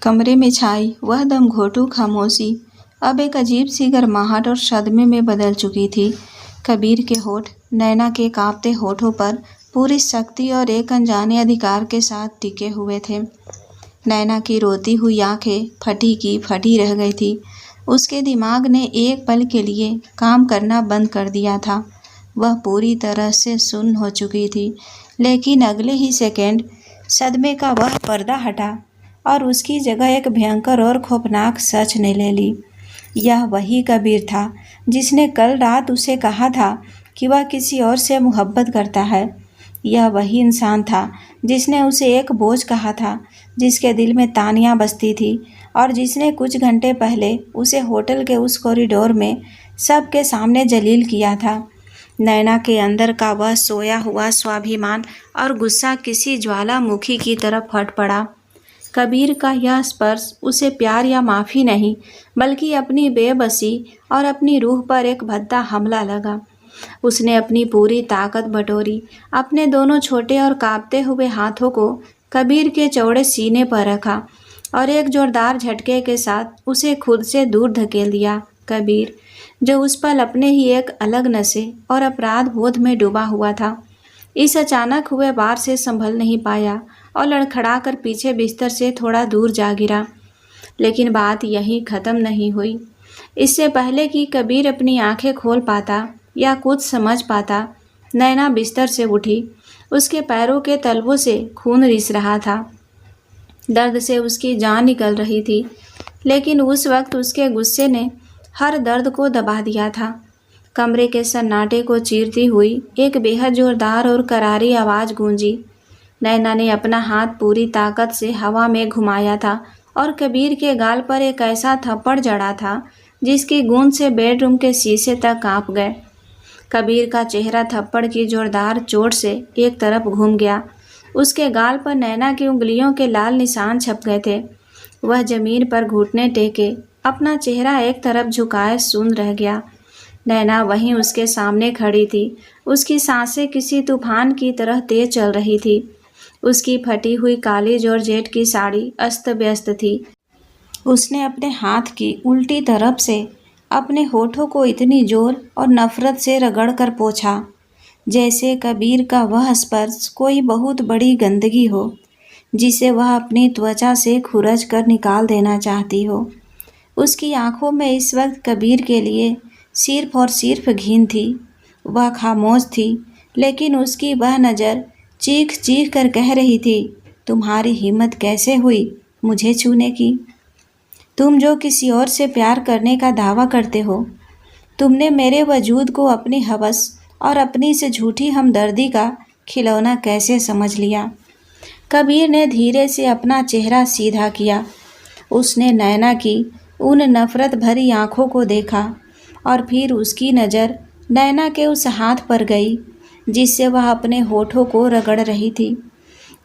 कमरे में छाई वह दम घोटू खामोशी अब एक अजीब सी गर्माहट और सदमे में बदल चुकी थी। कबीर के होठ नैना के कांपते होठों पर पूरी शक्ति और एक अनजाने अधिकार के साथ टिके हुए थे। नैना की रोती हुई आंखें फटी की फटी रह गई थी। उसके दिमाग ने एक पल के लिए काम करना बंद कर दिया था। वह पूरी तरह से सुन्न हो चुकी थी। लेकिन अगले ही सेकंड सदमे का वह पर्दा हटा और उसकी जगह एक भयंकर और खौफनाक सच ने ले ली। यह वही कबीर था जिसने कल रात उसे कहा था कि वह किसी और से मोहब्बत करता है। यह वही इंसान था जिसने उसे एक बोझ कहा था, जिसके दिल में तानिया बसती थी और जिसने कुछ घंटे पहले उसे होटल के उस कॉरिडोर में सबके सामने जलील किया था। नैना के अंदर का वह सोया हुआ स्वाभिमान और गुस्सा किसी ज्वालामुखी की तरफ फट पड़ा। कबीर का यह स्पर्श उसे प्यार या माफ़ी नहीं, बल्कि अपनी बेबसी और अपनी रूह पर एक भद्दा हमला लगा। उसने अपनी पूरी ताकत बटोरी, अपने दोनों छोटे और कांपते हुए हाथों को कबीर के चौड़े सीने पर रखा और एक जोरदार झटके के साथ उसे खुद से दूर धकेल दिया। कबीर, जो उस पल अपने ही एक अलग नशे और अपराध बोध में डूबा हुआ था, इस अचानक हुए वार से संभल नहीं पाया और लड़खड़ा कर पीछे बिस्तर से थोड़ा दूर जा गिरा। लेकिन बात यहीं ख़त्म नहीं हुई। इससे पहले कि कबीर अपनी आंखें खोल पाता या कुछ समझ पाता, नैना बिस्तर से उठी। उसके पैरों के तलवों से खून रिस रहा था। दर्द से उसकी जान निकल रही थी, लेकिन उस वक्त उसके गुस्से ने हर दर्द को दबा दिया था। कमरे के सन्नाटे को चीरती हुई एक बेहद जोरदार और करारी आवाज़ गूंजी। नैना ने अपना हाथ पूरी ताकत से हवा में घुमाया था और कबीर के गाल पर एक ऐसा थप्पड़ जड़ा था जिसकी गूंज से बेडरूम के शीशे तक कांप गए। कबीर का चेहरा थप्पड़ की जोरदार चोट से एक तरफ घूम गया। उसके गाल पर नैना की उंगलियों के लाल निशान छप गए थे। वह जमीन पर घुटने टेके अपना चेहरा एक तरफ झुकाए सुन रह गया। नैना वहीं उसके सामने खड़ी थी। उसकी सांसें किसी तूफान की तरह तेज चल रही थी। उसकी फटी हुई काली जॉर्जेट की साड़ी अस्त व्यस्त थी। उसने अपने हाथ की उल्टी तरफ से अपने होठों को इतनी जोर और नफरत से रगड़कर पोंछा, जैसे कबीर का वह स्पर्श कोई बहुत बड़ी गंदगी हो, जिसे वह अपनी त्वचा से खुरच कर निकाल देना चाहती हो। उसकी आंखों में इस वक्त कबीर के लिए सिर्फ और सिर्फ घिन थी। वह खामोश थी, लेकिन उसकी वह नज़र चीख चीख कर कह रही थी, तुम्हारी हिम्मत कैसे हुई मुझे छूने की? तुम जो किसी और से प्यार करने का दावा करते हो, तुमने मेरे वजूद को अपनी हवस और अपनी से झूठी हमदर्दी का खिलौना कैसे समझ लिया? कबीर ने धीरे से अपना चेहरा सीधा किया। उसने नैना की उन नफरत भरी आंखों को देखा और फिर उसकी नज़र नैना के उस हाथ पर गई जिससे वह अपने होठों को रगड़ रही थी।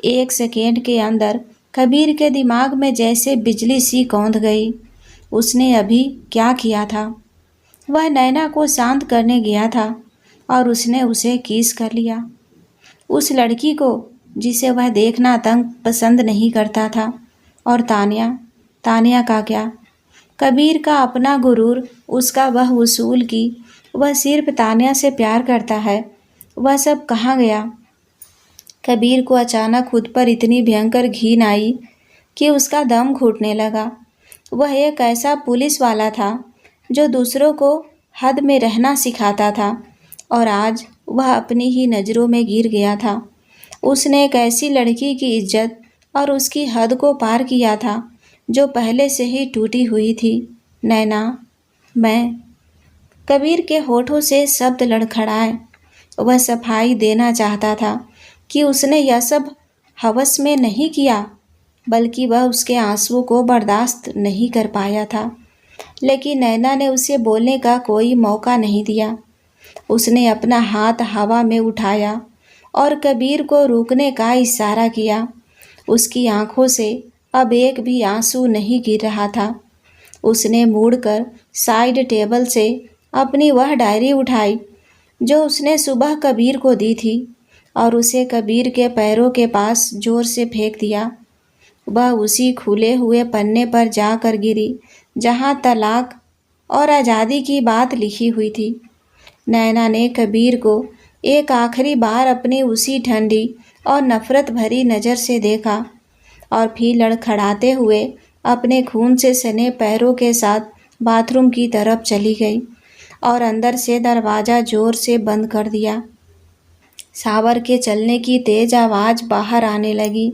एक सेकेंड के अंदर कबीर के दिमाग में जैसे बिजली सी कौंध गई। उसने अभी क्या किया था? वह नैना को शांत करने गया था और उसने उसे किस कर लिया। उस लड़की को जिसे वह देखना तंग पसंद नहीं करता था। और तानिया का क्या? कबीर का अपना गुरूर, उसका वह उसूल कि वह सिर्फ तानिया से प्यार करता है, वह सब कहाँ गया? कबीर को अचानक खुद पर इतनी भयंकर घिन आई कि उसका दम घुटने लगा। वह एक ऐसा पुलिस वाला था जो दूसरों को हद में रहना सिखाता था, और आज वह अपनी ही नज़रों में गिर गया था। उसने एक ऐसी लड़की की इज्जत और उसकी हद को पार किया था जो पहले से ही टूटी हुई थी। नैना, मैं। कबीर के होठों से शब्द लड़खड़ाए। वह सफाई देना चाहता था कि उसने यह सब हवस में नहीं किया, बल्कि वह उसके आंसुओं को बर्दाश्त नहीं कर पाया था। लेकिन नैना ने उसे बोलने का कोई मौका नहीं दिया। उसने अपना हाथ हवा में उठाया और कबीर को रुकने का इशारा किया। उसकी आंखों से अब एक भी आंसू नहीं गिर रहा था। उसने मुड़कर साइड टेबल से अपनी वह डायरी उठाई जो उसने सुबह कबीर को दी थी और उसे कबीर के पैरों के पास जोर से फेंक दिया। वह उसी खुले हुए पन्ने पर जाकर गिरी जहाँ तलाक और आज़ादी की बात लिखी हुई थी। नैना ने कबीर को एक आखिरी बार अपनी उसी ठंडी और नफरत भरी नज़र से देखा और फिर लड़खड़ाते हुए अपने खून से सने पैरों के साथ बाथरूम की तरफ चली गई और अंदर से दरवाज़ा जोर से बंद कर दिया। शावर के चलने की तेज आवाज़ बाहर आने लगी।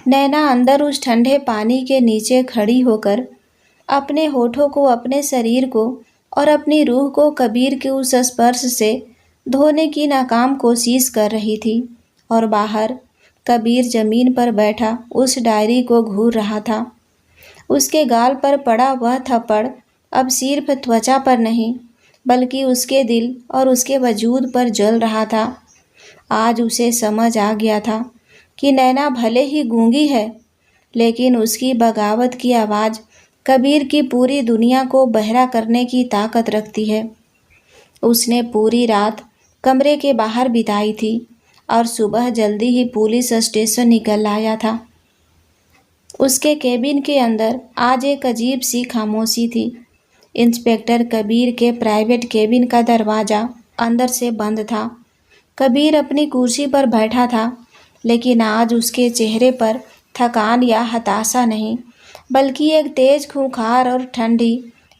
नैना अंदर उस ठंडे पानी के नीचे खड़ी होकर अपने होठों को, अपने शरीर को और अपनी रूह को कबीर के उस स्पर्श से धोने की नाकाम कोशिश कर रही थी। और बाहर कबीर जमीन पर बैठा उस डायरी को घूर रहा था। उसके गाल पर पड़ा वह थप्पड़ अब सिर्फ त्वचा पर नहीं बल्कि उसके दिल और उसके वजूद पर जल रहा था। आज उसे समझ आ गया था कि नैना भले ही गूंगी है, लेकिन उसकी बगावत की आवाज़ कबीर की पूरी दुनिया को बहरा करने की ताकत रखती है। उसने पूरी रात कमरे के बाहर बिताई थी और सुबह जल्दी ही पुलिस स्टेशन निकल आया था। उसके केबिन के अंदर आज एक अजीब सी खामोशी थी। इंस्पेक्टर कबीर के प्राइवेट केबिन का दरवाज़ा अंदर से बंद था। कबीर अपनी कुर्सी पर बैठा था, लेकिन आज उसके चेहरे पर थकान या हताशा नहीं, बल्कि एक तेज खूंखार और ठंडी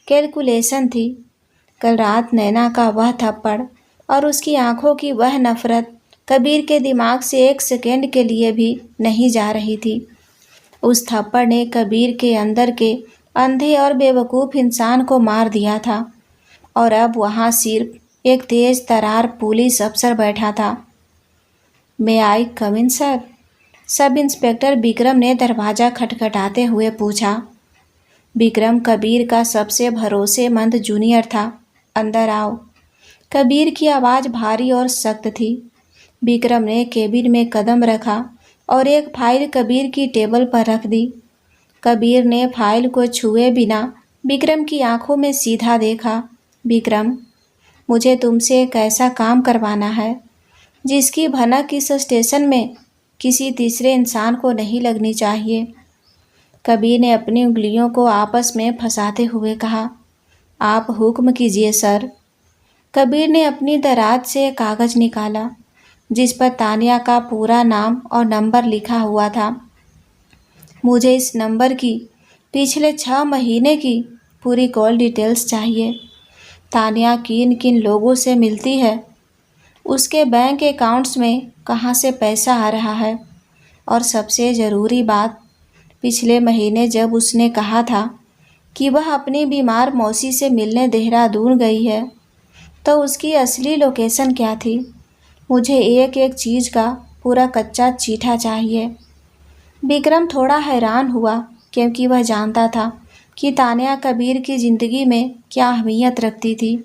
कैलकुलेशन थी। कल रात नैना का वह थप्पड़ और उसकी आंखों की वह नफरत कबीर के दिमाग से एक सेकंड के लिए भी नहीं जा रही थी। उस थप्पड़ ने कबीर के अंदर के अंधे और बेवकूफ़ इंसान को मार दिया था और अब वहाँ सिर्फ एक तेज तरार पुलिस अफसर बैठा था। मे आई कम इन सर? सब इंस्पेक्टर विक्रम ने दरवाज़ा खटखटाते हुए पूछा। विक्रम कबीर का सबसे भरोसेमंद जूनियर था। अंदर आओ। कबीर की आवाज़ भारी और सख्त थी। विक्रम ने केबिन में कदम रखा और एक फाइल कबीर की टेबल पर रख दी। कबीर ने फाइल को छुए बिना विक्रम की आंखों में सीधा देखा। विक्रम, मुझे तुमसे एक ऐसा काम करवाना है जिसकी भनक इस स्टेशन में किसी तीसरे इंसान को नहीं लगनी चाहिए। कबीर ने अपनी उंगलियों को आपस में फंसाते हुए कहा। आप हुक्म कीजिए सर। कबीर ने अपनी दराज से एक कागज़ निकाला जिस पर तानिया का पूरा नाम और नंबर लिखा हुआ था। मुझे इस नंबर की पिछले 6 महीने की पूरी कॉल डिटेल्स चाहिए। तानिया किन किन लोगों से मिलती है, उसके बैंक अकाउंट्स में कहाँ से पैसा आ रहा है, और सबसे ज़रूरी बात, पिछले महीने जब उसने कहा था कि वह अपनी बीमार मौसी से मिलने देहरादून गई है, तो उसकी असली लोकेशन क्या थी। मुझे एक एक चीज़ का पूरा कच्चा चीठा चाहिए। विक्रम थोड़ा हैरान हुआ क्योंकि वह जानता था कि तानिया कबीर की ज़िंदगी में क्या अहमियत रखती थी,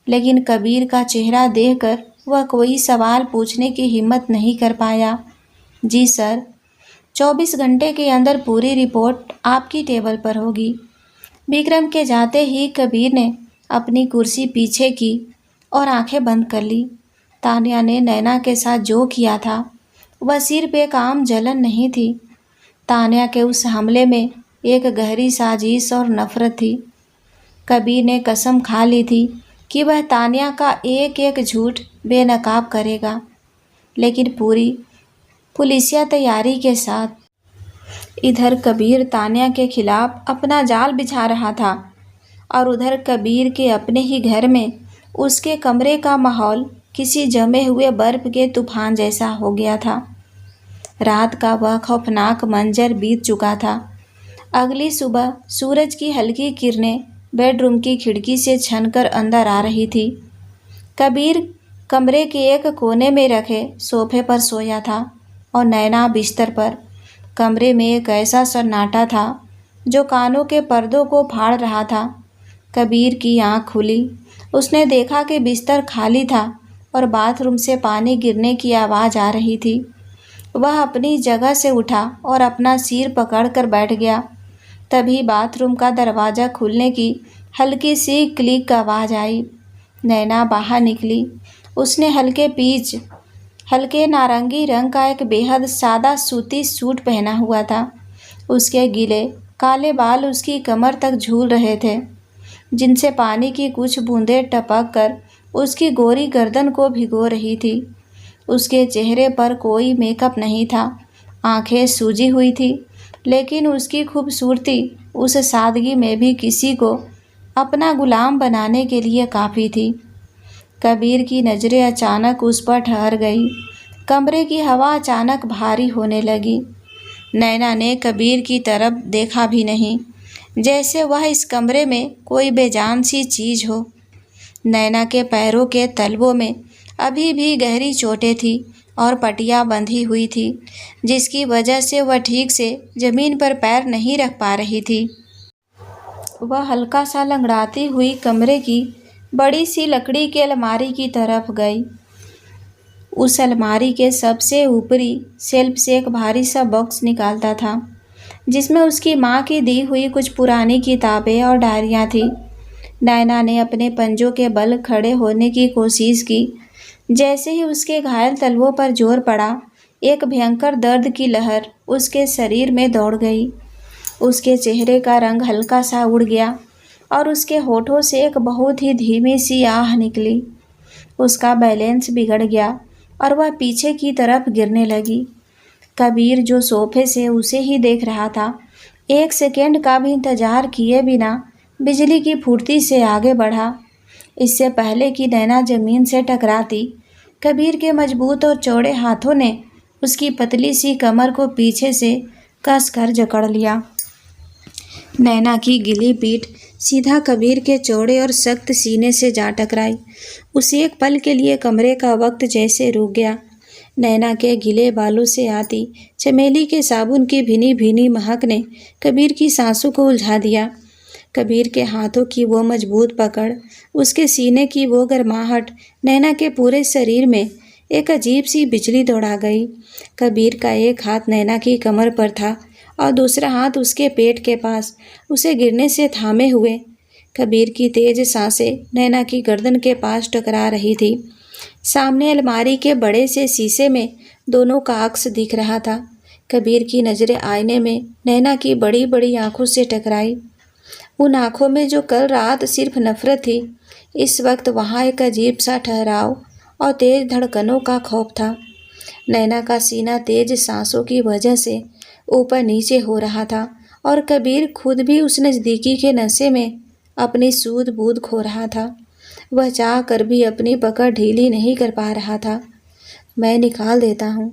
लेकिन कबीर का चेहरा देखकर वह कोई सवाल पूछने की हिम्मत नहीं कर पाया। जी सर, 24 घंटे के अंदर पूरी रिपोर्ट आपकी टेबल पर होगी। विक्रम के जाते ही कबीर ने अपनी कुर्सी पीछे की और आंखें बंद कर ली। तानिया ने नैना के साथ जो किया था वह सिर्फ एक आम जलन नहीं थी। तानिया के उस हमले में एक गहरी साजिश और नफरत थी। कबीर ने कसम खा ली थी कि वह तानिया का एक एक झूठ बेनकाब करेगा, लेकिन पूरी पुलिसिया तैयारी के साथ। इधर कबीर तानिया के खिलाफ अपना जाल बिछा रहा था और उधर कबीर के अपने ही घर में उसके कमरे का माहौल किसी जमे हुए बर्फ के तूफान जैसा हो गया था। रात का वह खौफनाक मंजर बीत चुका था। अगली सुबह सूरज की हल्की किरणें बेडरूम की खिड़की से छनकर अंदर आ रही थी। कबीर कमरे के एक कोने में रखे सोफे पर सोया था और नैना बिस्तर पर। कमरे में एक ऐसा सन्नाटा था जो कानों के पर्दों को फाड़ रहा था। कबीर की आंख खुली। उसने देखा कि बिस्तर खाली था और बाथरूम से पानी गिरने की आवाज़ आ रही थी। वह अपनी जगह से उठा और अपना सिर पकड़कर बैठ गया। तभी बाथरूम का दरवाज़ा खुलने की हल्की सी क्लिक आवाज़ आई। नैना बाहर निकली। उसने हल्के नारंगी रंग का एक बेहद सादा सूती सूट पहना हुआ था उसके गीले काले बाल उसकी कमर तक झूल रहे थे, जिनसे पानी की कुछ बूंदें टपक कर उसकी गोरी गर्दन को भिगो रही थी। उसके चेहरे पर कोई मेकअप नहीं था, आंखें सूजी हुई थी, लेकिन उसकी खूबसूरती उस सादगी में भी किसी को अपना गुलाम बनाने के लिए काफ़ी थी। कबीर की नज़रें अचानक उस पर ठहर गई। कमरे की हवा अचानक भारी होने लगी। नैना ने कबीर की तरफ देखा भी नहीं, जैसे वह इस कमरे में कोई बेजान सी चीज़ हो। नैना के पैरों के तलवों में अभी भी गहरी चोटें थी और पट्टियाँ बंधी हुई थी, जिसकी वजह से वह ठीक से ज़मीन पर पैर नहीं रख पा रही थी। वह हल्का सा लंगड़ाती हुई कमरे की बड़ी सी लकड़ी की अलमारी की तरफ गई। उस अलमारी के सबसे ऊपरी शेल्फ से एक भारी सा बॉक्स निकालता था, जिसमें उसकी माँ की दी हुई कुछ पुरानी किताबें और डायरियाँ थीं। नैना ने अपने पंजों के बल खड़े होने की कोशिश की। जैसे ही उसके घायल तलवों पर जोर पड़ा, एक भयंकर दर्द की लहर उसके शरीर में दौड़ गई। उसके चेहरे का रंग हल्का सा उड़ गया और उसके होठों से एक बहुत ही धीमी सी आह निकली। उसका बैलेंस बिगड़ गया और वह पीछे की तरफ गिरने लगी। कबीर, जो सोफे से उसे ही देख रहा था, एक सेकेंड का भी इंतजार किए बिना बिजली की फुर्ती से आगे बढ़ा। इससे पहले कि नैना जमीन से टकराती, कबीर के मजबूत और चौड़े हाथों ने उसकी पतली सी कमर को पीछे से कसकर जकड़ लिया। नैना की गीली पीठ सीधा कबीर के चौड़े और सख्त सीने से जा टकराई। उसे एक पल के लिए कमरे का वक्त जैसे रुक गया। नैना के गीले बालों से आती चमेली के साबुन की भीनी भीनी महक ने कबीर की सांसों को उलझा दिया। कबीर के हाथों की वो मजबूत पकड़, उसके सीने की वो गर्माहट नैना के पूरे शरीर में एक अजीब सी बिजली दौड़ा गई। कबीर का एक हाथ नैना की कमर पर था और दूसरा हाथ उसके पेट के पास, उसे गिरने से थामे हुए। कबीर की तेज सांसें नैना की गर्दन के पास टकरा रही थी। सामने अलमारी के बड़े से शीशे में दोनों का अक्स दिख रहा था। कबीर की नज़रें आईने में नैना की बड़ी बड़ी आंखों से टकराई। उन आंखों में जो कल रात सिर्फ नफरत थी, इस वक्त वहाँ एक अजीब सा ठहराव और तेज धड़कनों का खौफ था। नैना का सीना तेज सांसों की वजह से ऊपर नीचे हो रहा था और कबीर खुद भी उस नज़दीकी के नशे में अपनी सूध बूध खो रहा था। वह चाह कर भी अपनी पकड़ ढीली नहीं कर पा रहा था। मैं निकाल देता हूँ।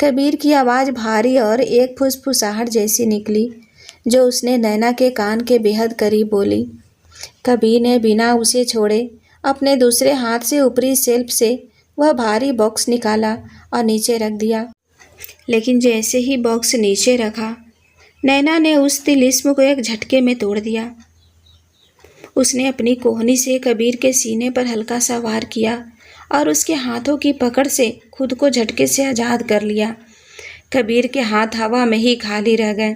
कबीर की आवाज़ भारी और एक फुसफुसाहट जैसी निकली, जो उसने नैना के कान के बेहद करीब बोली। कबीर ने बिना उसे छोड़े अपने दूसरे हाथ से ऊपरी शेल्फ से वह भारी बॉक्स निकाला और नीचे रख दिया। लेकिन जैसे ही बॉक्स नीचे रखा, नैना ने उस तिलिस्म को एक झटके में तोड़ दिया। उसने अपनी कोहनी से कबीर के सीने पर हल्का सा वार किया और उसके हाथों की पकड़ से खुद को झटके से आज़ाद कर लिया। कबीर के हाथ हवा में ही खाली रह गए।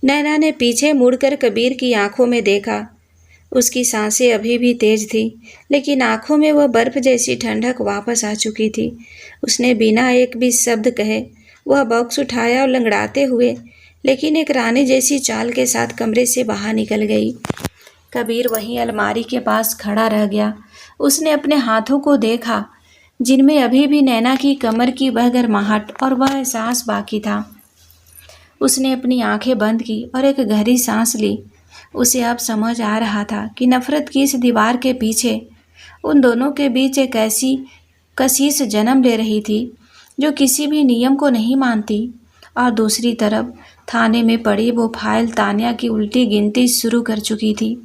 नैना ने पीछे मुड़कर कबीर की आंखों में देखा। उसकी सांसें अभी भी तेज थी, लेकिन आंखों में वह बर्फ जैसी ठंडक वापस आ चुकी थी। उसने बिना एक भी शब्द कहे वह बॉक्स उठाया और लंगड़ाते हुए, लेकिन एक रानी जैसी चाल के साथ कमरे से बाहर निकल गई। कबीर वहीं अलमारी के पास खड़ा रह गया। उसने अपने हाथों को देखा, जिनमें अभी भी नैना की कमर की वह गर्माहट और वह एहसास बाकी था। उसने अपनी आंखें बंद की और एक गहरी सांस ली। उसे अब समझ आ रहा था कि नफरत की इस दीवार के पीछे उन दोनों के बीच एक ऐसी कशिश जन्म ले रही थी जो किसी भी नियम को नहीं मानती। और दूसरी तरफ थाने में पड़ी वो फाइल तान्या की उल्टी गिनती शुरू कर चुकी थी।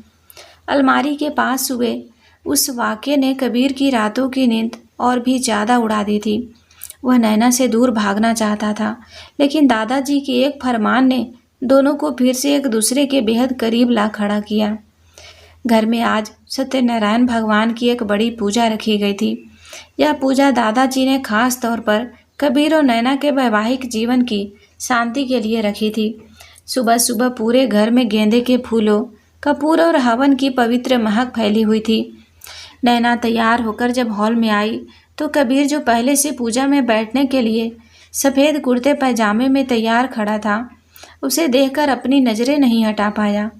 अलमारी के पास हुए उस वाक़ये ने कबीर की रातों की नींद और भी ज़्यादा उड़ा दी थी। वह नैना से दूर भागना चाहता था, लेकिन दादाजी के एक फरमान ने दोनों को फिर से एक दूसरे के बेहद करीब ला खड़ा किया। घर में आज सत्यनारायण भगवान की एक बड़ी पूजा रखी गई थी। यह पूजा दादाजी ने खास तौर पर कबीर और नैना के वैवाहिक जीवन की शांति के लिए रखी थी। सुबह सुबह पूरे घर में गेंदे के फूलों, कपूर और हवन की पवित्र महक फैली हुई थी। नैना तैयार होकर जब हॉल में आई तो कबीर, जो पहले से पूजा में बैठने के लिए सफ़ेद कुर्ते पैजामे में तैयार खड़ा था, उसे देखकर अपनी नजरें नहीं हटा पाया।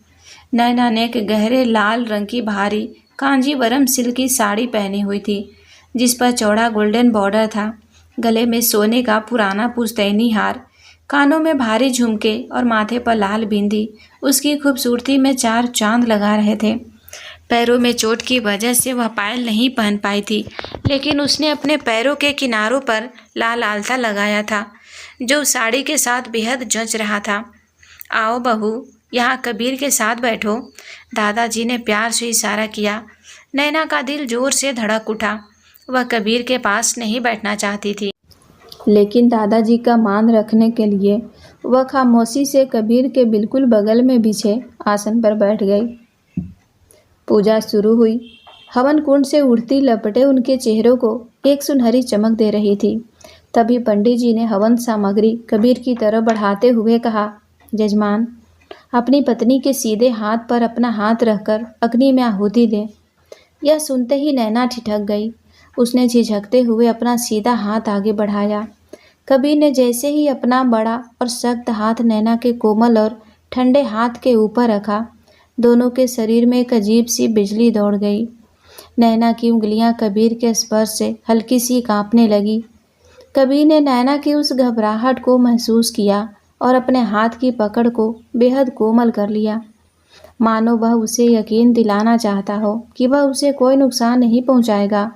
नैना ने एक गहरे लाल रंग की भारी कांजीवरम सिल्क की साड़ी पहनी हुई थी, जिस पर चौड़ा गोल्डन बॉर्डर था। गले में सोने का पुराना पुश्तैनी हार, कानों में भारी झुमके और माथे पर लाल बिंदी उसकी खूबसूरती में चार चांद लगा रहे थे। पैरों में चोट की वजह से वह पायल नहीं पहन पाई थी, लेकिन उसने अपने पैरों के किनारों पर लाल आलता लगाया था, जो साड़ी के साथ बेहद जच रहा था। आओ बहू, यहाँ कबीर के साथ बैठो, दादाजी ने प्यार से इशारा किया। नैना का दिल जोर से धड़क उठा। वह कबीर के पास नहीं बैठना चाहती थी, लेकिन दादाजी का मान रखने के लिए वह खामोशी से कबीर के बिल्कुल बगल में बिछे आसन पर बैठ गई। पूजा शुरू हुई। हवन कुंड से उड़ती लपटें उनके चेहरों को एक सुनहरी चमक दे रही थी। तभी पंडित जी ने हवन सामग्री कबीर की तरफ बढ़ाते हुए कहा, जजमान, अपनी पत्नी के सीधे हाथ पर अपना हाथ रखकर अग्नि में आहुति दें। यह सुनते ही नैना ठिठक गई। उसने झिझकते हुए अपना सीधा हाथ आगे बढ़ाया। कबीर ने जैसे ही अपना बड़ा और सख्त हाथ नैना के कोमल और ठंडे हाथ के ऊपर रखा, दोनों के शरीर में एक अजीब सी बिजली दौड़ गई। नैना की उंगलियां कबीर के स्पर्श से हल्की सी कांपने लगी। कबीर ने नैना की उस घबराहट को महसूस किया और अपने हाथ की पकड़ को बेहद कोमल कर लिया, मानो वह उसे यकीन दिलाना चाहता हो कि वह उसे कोई नुकसान नहीं पहुंचाएगा।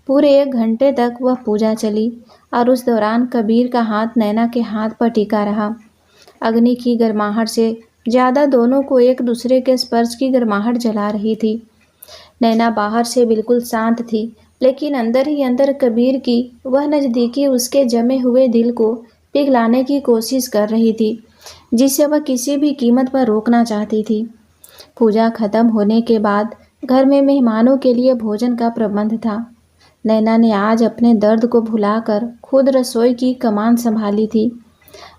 पूरे 1 घंटे तक वह पूजा चली और उस दौरान कबीर का हाथ नैना के हाथ पर टिका रहा। अग्नि की गर्माहट से ज़्यादा दोनों को एक दूसरे के स्पर्श की गर्माहट जला रही थी। नैना बाहर से बिल्कुल शांत थी, लेकिन अंदर ही अंदर कबीर की वह नज़दीकी उसके जमे हुए दिल को पिघलाने की कोशिश कर रही थी, जिसे वह किसी भी कीमत पर रोकना चाहती थी। पूजा खत्म होने के बाद घर में मेहमानों के लिए भोजन का प्रबंध था। नैना ने आज अपने दर्द को भुलाकर खुद रसोई की कमान संभाली थी।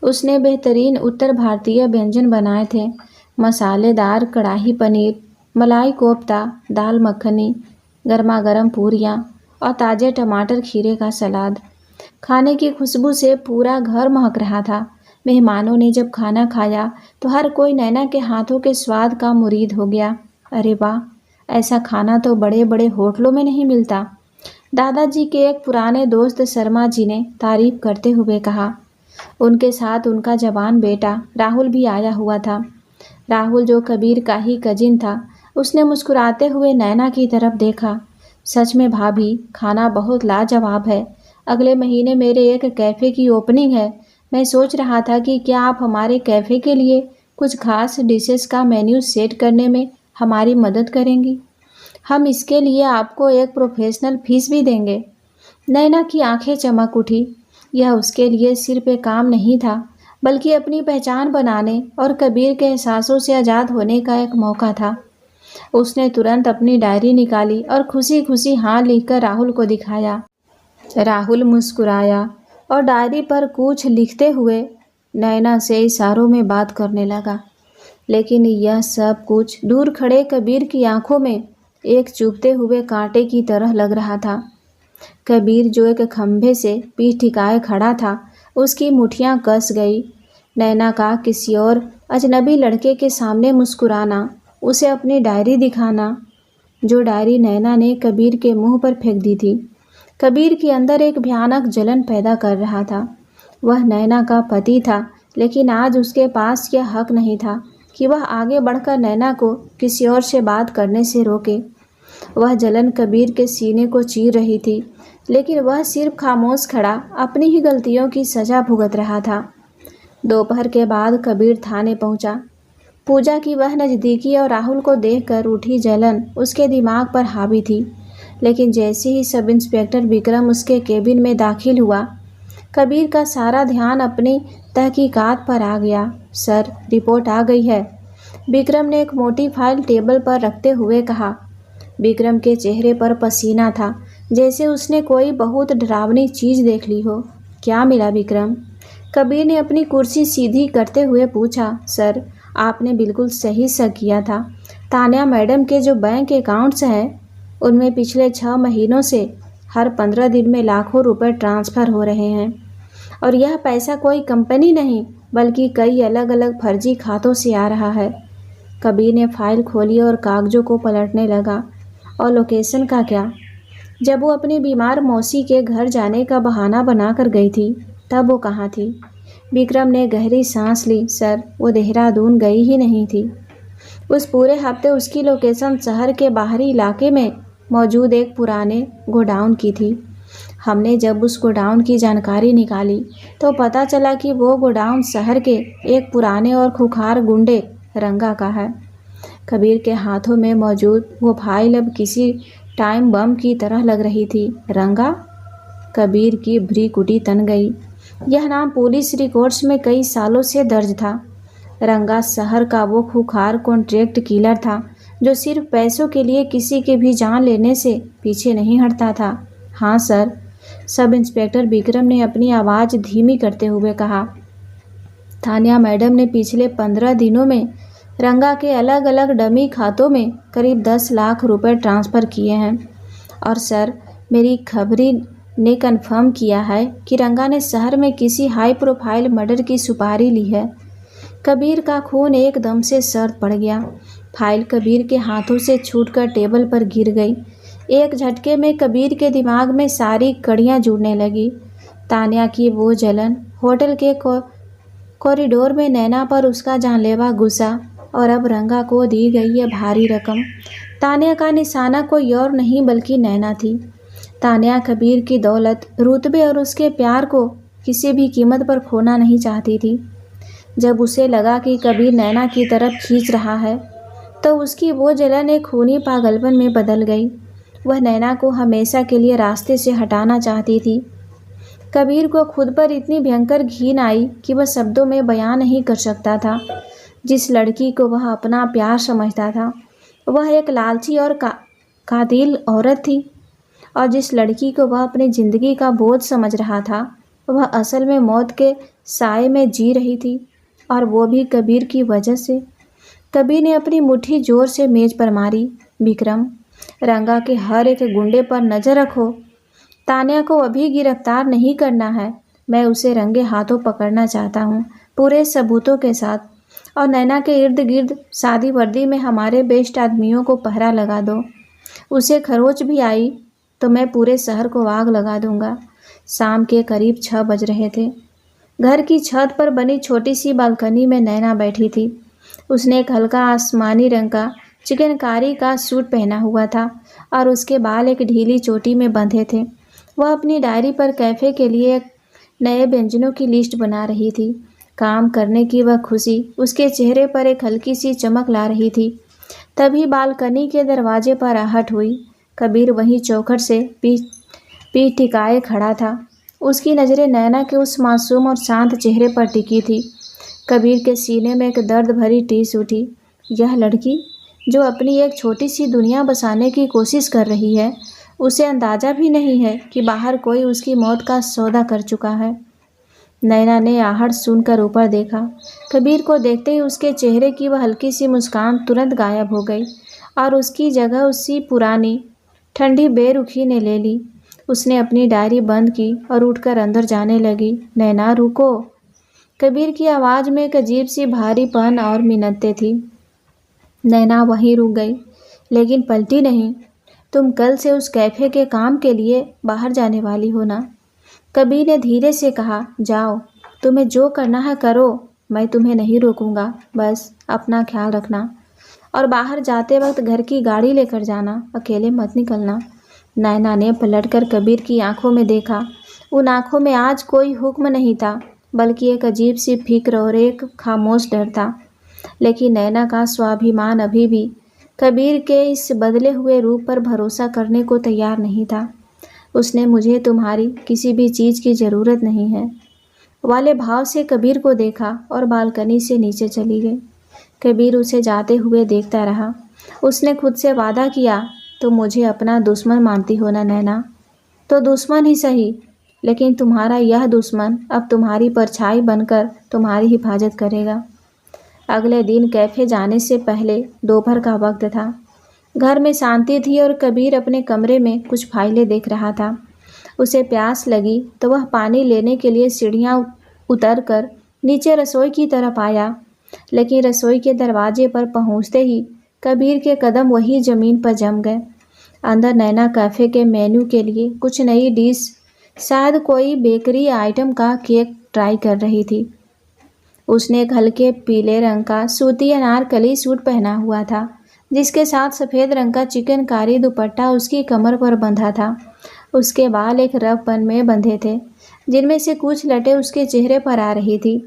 उसने बेहतरीन उत्तर भारतीय व्यंजन बनाए थे। मसालेदार कढ़ाई पनीर, मलाई कोफ्ता, दाल मखनी, गर्मा गर्म पूरियाँ और ताज़े टमाटर खीरे का सलाद। खाने की खुशबू से पूरा घर महक रहा था। मेहमानों ने जब खाना खाया तो हर कोई नैना के हाथों के स्वाद का मुरीद हो गया। अरे वाह, ऐसा खाना तो बड़े बड़े होटलों में नहीं मिलता, दादाजी के एक पुराने दोस्त शर्मा जी ने तारीफ करते हुए कहा। उनके साथ उनका जवान बेटा राहुल भी आया हुआ था। राहुल, जो कबीर का ही कजिन था, उसने मुस्कुराते हुए नैना की तरफ देखा। सच में भाभी, खाना बहुत लाजवाब है। अगले महीने मेरे एक कैफ़े की ओपनिंग है। मैं सोच रहा था कि क्या आप हमारे कैफ़े के लिए कुछ खास डिशेस का मेन्यू सेट करने में हमारी मदद करेंगी। हम इसके लिए आपको एक प्रोफेशनल फीस भी देंगे। नैना की आंखें चमक उठी। यह उसके लिए सिर्फ एक काम नहीं था, बल्कि अपनी पहचान बनाने और कबीर के एहसासों से आज़ाद होने का एक मौका था। उसने तुरंत अपनी डायरी निकाली और खुशी खुशी हाँ लिखकर राहुल को दिखाया। राहुल मुस्कुराया और डायरी पर कुछ लिखते हुए नैना से इशारों में बात करने लगा, लेकिन यह सब कुछ दूर खड़े कबीर की आंखों में एक चुभते हुए कांटे की तरह लग रहा था। कबीर, जो एक खंभे से पीठ टिकाए खड़ा था, उसकी मुट्ठियां कस गई। नैना का किसी और अजनबी लड़के के सामने मुस्कुराना, उसे अपनी डायरी दिखाना, जो डायरी नैना ने कबीर के मुंह पर फेंक दी थी, कबीर के अंदर एक भयानक जलन पैदा कर रहा था। वह नैना का पति था, लेकिन आज उसके पास यह हक नहीं था कि वह आगे बढ़कर नैना को किसी और से बात करने से रोके। वह जलन कबीर के सीने को चीर रही थी, लेकिन वह सिर्फ खामोश खड़ा अपनी ही गलतियों की सज़ा भुगत रहा था। दोपहर के बाद कबीर थाने पहुंचा। पूजा की वह नज़दीकी और राहुल को देखकर उठी जलन उसके दिमाग पर हावी थी, लेकिन जैसे ही सब इंस्पेक्टर विक्रम उसके केबिन में दाखिल हुआ, कबीर का सारा ध्यान अपनी तहकीकात पर आ गया। सर, रिपोर्ट आ गई है, विक्रम ने एक मोटी फाइल टेबल पर रखते हुए कहा। विक्रम के चेहरे पर पसीना था, जैसे उसने कोई बहुत डरावनी चीज़ देख ली हो। क्या मिला विक्रम? कबीर ने अपनी कुर्सी सीधी करते हुए पूछा। सर, आपने बिल्कुल सही शक किया था। तान्या मैडम के जो बैंक अकाउंट्स हैं, उनमें पिछले 6 महीनों से हर 15 दिन में लाखों रुपए ट्रांसफ़र हो रहे हैं, और यह पैसा कोई कंपनी नहीं बल्कि कई अलग अलग फर्जी खातों से आ रहा है। कबीर ने फाइल खोली और कागजों को पलटने लगा। और लोकेशन का क्या? जब वो अपनी बीमार मौसी के घर जाने का बहाना बनाकर गई थी, तब वो कहाँ थी? विक्रम ने गहरी सांस ली। सर, वो देहरादून गई ही नहीं थी। उस पूरे हफ्ते उसकी लोकेशन शहर के बाहरी इलाके में मौजूद एक पुराने गोडाउन की थी। हमने जब उस गोडाउन की जानकारी निकाली तो पता चला कि वो गोडाउन शहर के एक पुराने और खुखार गुंडे रंगा का है। कबीर के हाथों में मौजूद वो फाइल अब किसी टाइम बम की तरह लग रही थी। रंगा? कबीर की भ्रीकुटी तन गई। यह नाम पुलिस रिकॉर्ड्स में कई सालों से दर्ज था। रंगा शहर का वो खुखार कॉन्ट्रैक्ट किलर था जो सिर्फ पैसों के लिए किसी की भी जान लेने से पीछे नहीं हटता था। हाँ सर, सब इंस्पेक्टर विक्रम ने अपनी आवाज़ धीमी करते हुए कहा। तान्या मैडम ने पिछले 15 दिनों में रंगा के अलग अलग डमी खातों में करीब 10 लाख रुपए ट्रांसफ़र किए हैं। और सर, मेरी खबरी ने कंफर्म किया है कि रंगा ने शहर में किसी हाई प्रोफाइल मर्डर की सुपारी ली है। कबीर का खून एकदम से सर पड़ गया। फाइल कबीर के हाथों से छूटकर टेबल पर गिर गई। एक झटके में कबीर के दिमाग में सारी कड़ियाँ जुड़ने लगी। तान्या की वो जलन, होटल के कॉरिडोर में नैना पर उसका जानलेवा गुस्सा, और अब रंगा को दी गई ये भारी रकम। तान्या का निशाना कोई और नहीं बल्कि नैना थी। तान्या कबीर की दौलत, रुतबे और उसके प्यार को किसी भी कीमत पर खोना नहीं चाहती थी। जब उसे लगा कि कबीर नैना की तरफ खींच रहा है तो उसकी वो जलन एक खूनी पागलपन में बदल गई। वह नैना को हमेशा के लिए रास्ते से हटाना चाहती थी। कबीर को खुद पर इतनी भयंकर घिन आई कि वह शब्दों में बयां नहीं कर सकता था। जिस लड़की को वह अपना प्यार समझता था वह एक लालची और कातिल औरत थी, और जिस लड़की को वह अपनी ज़िंदगी का बोझ समझ रहा था वह असल में मौत के साए में जी रही थी, और वो भी कबीर की वजह से। कबीर ने अपनी मुट्ठी जोर से मेज पर मारी। विक्रम, रंगा के हर एक गुंडे पर नज़र रखो। तान्या को अभी गिरफ्तार नहीं करना है। मैं उसे रंगे हाथों पकड़ना चाहता हूँ, पूरे सबूतों के साथ। और नैना के इर्द गिर्द सादी वर्दी में हमारे बेस्ट आदमियों को पहरा लगा दो। उसे खरोच भी आई तो मैं पूरे शहर को आग लगा दूंगा। शाम के करीब 6 बज रहे थे। घर की छत पर बनी छोटी सी बालकनी में नैना बैठी थी। उसने एक हल्का आसमानी रंग का चिकनकारी का सूट पहना हुआ था और उसके बाल एक ढीली चोटी में बंधे थे। वह अपनी डायरी पर कैफ़े के लिए एक नए व्यंजनों की लिस्ट बना रही थी। काम करने की वह खुशी उसके चेहरे पर एक हल्की सी चमक ला रही थी। तभी बालकनी के दरवाजे पर आहट हुई। कबीर वहीं चौखट से पीठ टिकाए खड़ा था। उसकी नज़रें नैना के उस मासूम और शांत चेहरे पर टिकी थी। कबीर के सीने में एक दर्द भरी टीस उठी। यह लड़की जो अपनी एक छोटी सी दुनिया बसाने की कोशिश कर रही है, उसे अंदाज़ा भी नहीं है कि बाहर कोई उसकी मौत का सौदा कर चुका है। नैना ने आहट सुनकर ऊपर देखा। कबीर को देखते ही उसके चेहरे की वह हल्की सी मुस्कान तुरंत गायब हो गई और उसकी जगह उसी पुरानी ठंडी बेरुखी ने ले ली। उसने अपनी डायरी बंद की और उठकर अंदर जाने लगी। नैना, रुको। कबीर की आवाज़ में एक अजीब सी भारीपन और मिन्नतें थी। नैना वहीं रुक गई, लेकिन पलटी नहीं। तुम कल से उस कैफ़े के काम के लिए बाहर जाने वाली हो ना? कबीर ने धीरे से कहा। जाओ, तुम्हें जो करना है करो, मैं तुम्हें नहीं रोकूंगा। बस अपना ख्याल रखना, और बाहर जाते वक्त घर की गाड़ी लेकर जाना, अकेले मत निकलना। नैना ने पलटकर कबीर की आंखों में देखा। उन आंखों में आज कोई हुक्म नहीं था, बल्कि एक अजीब सी फिक्र और एक खामोश डर था। लेकिन नैना का स्वाभिमान अभी भी कबीर के इस बदले हुए रूप पर भरोसा करने को तैयार नहीं था। उसने मुझे तुम्हारी किसी भी चीज़ की ज़रूरत नहीं है वाले भाव से कबीर को देखा और बालकनी से नीचे चली गई। कबीर उसे जाते हुए देखता रहा। उसने खुद से वादा किया, तो मुझे अपना दुश्मन मानती हो ना नैना? तो दुश्मन ही सही, लेकिन तुम्हारा यह दुश्मन अब तुम्हारी परछाई बनकर तुम्हारी हिफाजत करेगा। अगले दिन कैफ़े जाने से पहले दोपहर का वक्त था। घर में शांति थी और कबीर अपने कमरे में कुछ फाइलें देख रहा था। उसे प्यास लगी तो वह पानी लेने के लिए सीढ़ियाँ उतरकर नीचे रसोई की तरफ आया, लेकिन रसोई के दरवाजे पर पहुंचते ही कबीर के कदम वही ज़मीन पर जम गए। अंदर नैना कैफ़े के मेन्यू के लिए कुछ नई डिश, शायद कोई बेकरी आइटम का केक ट्राई कर रही थी। उसने एक हल्के पीले रंग का सूती अनारकली सूट पहना हुआ था, जिसके साथ सफ़ेद रंग का चिकनकारी दुपट्टा उसकी कमर पर बंधा था। उसके बाल एक रफ बन में बंधे थे, जिनमें से कुछ लटें उसके चेहरे पर आ रही थी।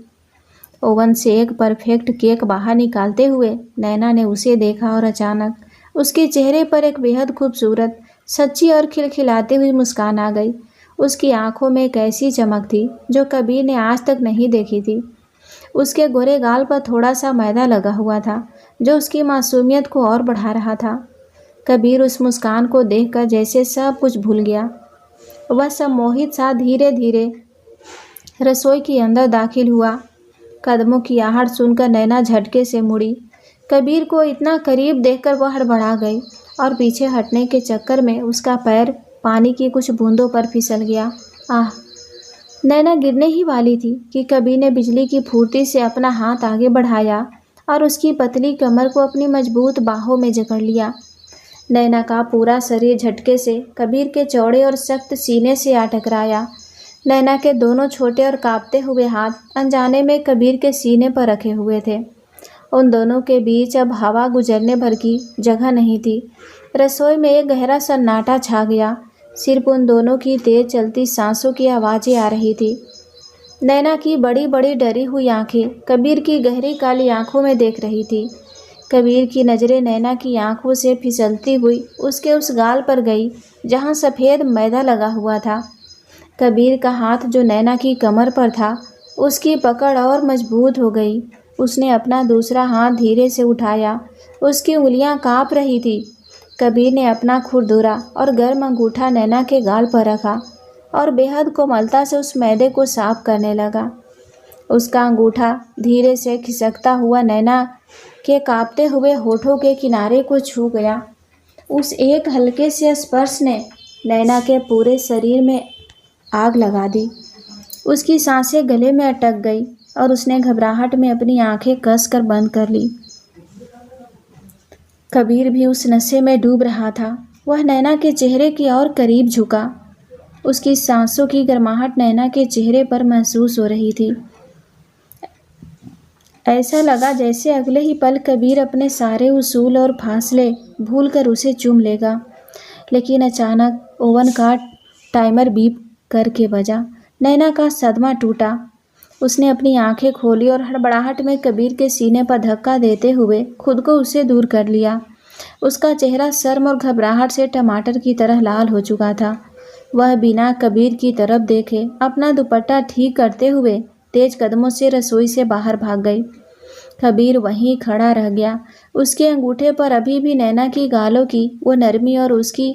ओवन से एक परफेक्ट केक बाहर निकालते हुए नैना ने उसे देखा और अचानक उसके चेहरे पर एक बेहद खूबसूरत, सच्ची और खिलखिलाती हुई मुस्कान आ गई। उसकी आंखों में एक ऐसी चमक थी जो कबीर ने आज तक नहीं देखी थी। उसके गोरे गाल पर थोड़ा सा मैदा लगा हुआ था, जो उसकी मासूमियत को और बढ़ा रहा था। कबीर उस मुस्कान को देखकर जैसे सब कुछ भूल गया। वह सम्मोहित सा धीरे धीरे रसोई के अंदर दाखिल हुआ। कदमों की आहट सुनकर नैना झटके से मुड़ी। कबीर को इतना करीब देखकर वह हड़बड़ा गई और पीछे हटने के चक्कर में उसका पैर पानी की कुछ बूंदों पर फिसल गया। आह! नैना गिरने ही वाली थी कि कबीर ने बिजली की फुर्ती से अपना हाथ आगे बढ़ाया और उसकी पतली कमर को अपनी मजबूत बाहों में जकड़ लिया। नैना का पूरा शरीर झटके से कबीर के चौड़े और सख्त सीने से आ टकराया। नैना के दोनों छोटे और कांपते हुए हाथ अनजाने में कबीर के सीने पर रखे हुए थे। उन दोनों के बीच अब हवा गुजरने भर की जगह नहीं थी। रसोई में एक गहरा सन्नाटा छा गया। सिर्फ उन दोनों की तेज चलती सांसों की आवाज़ें आ रही थी। नैना की बड़ी बड़ी डरी हुई आंखें कबीर की गहरी काली आंखों में देख रही थी। कबीर की नज़रें नैना की आंखों से फिसलती हुई उसके उस गाल पर गई जहां सफ़ेद मैदा लगा हुआ था। कबीर का हाथ जो नैना की कमर पर था, उसकी पकड़ और मजबूत हो गई। उसने अपना दूसरा हाथ धीरे से उठाया। उसकी उंगलियां कांप रही थी। कबीर ने अपना खुरदुरा और गर्म अंगूठा नैना के गाल पर रखा और बेहद कोमलता से उस मैदे को साफ करने लगा। उसका अंगूठा धीरे से खिसकता हुआ नैना के कांपते हुए होठों के किनारे को छू गया। उस एक हल्के से स्पर्श ने नैना के पूरे शरीर में आग लगा दी। उसकी सांसें गले में अटक गई और उसने घबराहट में अपनी आंखें कसकर बंद कर ली। कबीर भी उस नशे में डूब रहा था। वह नैना के चेहरे की और करीब झुका। उसकी सांसों की गर्माहट नैना के चेहरे पर महसूस हो रही थी। ऐसा लगा जैसे अगले ही पल कबीर अपने सारे उसूल और फासले भूलकर उसे चूम लेगा। लेकिन अचानक ओवन का टाइमर बीप करके बजा। नैना का सदमा टूटा। उसने अपनी आंखें खोली और हड़बड़ाहट में कबीर के सीने पर धक्का देते हुए खुद को उससे दूर कर लिया। उसका चेहरा शर्म और घबराहट से टमाटर की तरह लाल हो चुका था। वह बिना कबीर की तरफ देखे अपना दुपट्टा ठीक करते हुए तेज कदमों से रसोई से बाहर भाग गई। कबीर वहीं खड़ा रह गया। उसके अंगूठे पर अभी भी नैना की गालों की वो नरमी और उसकी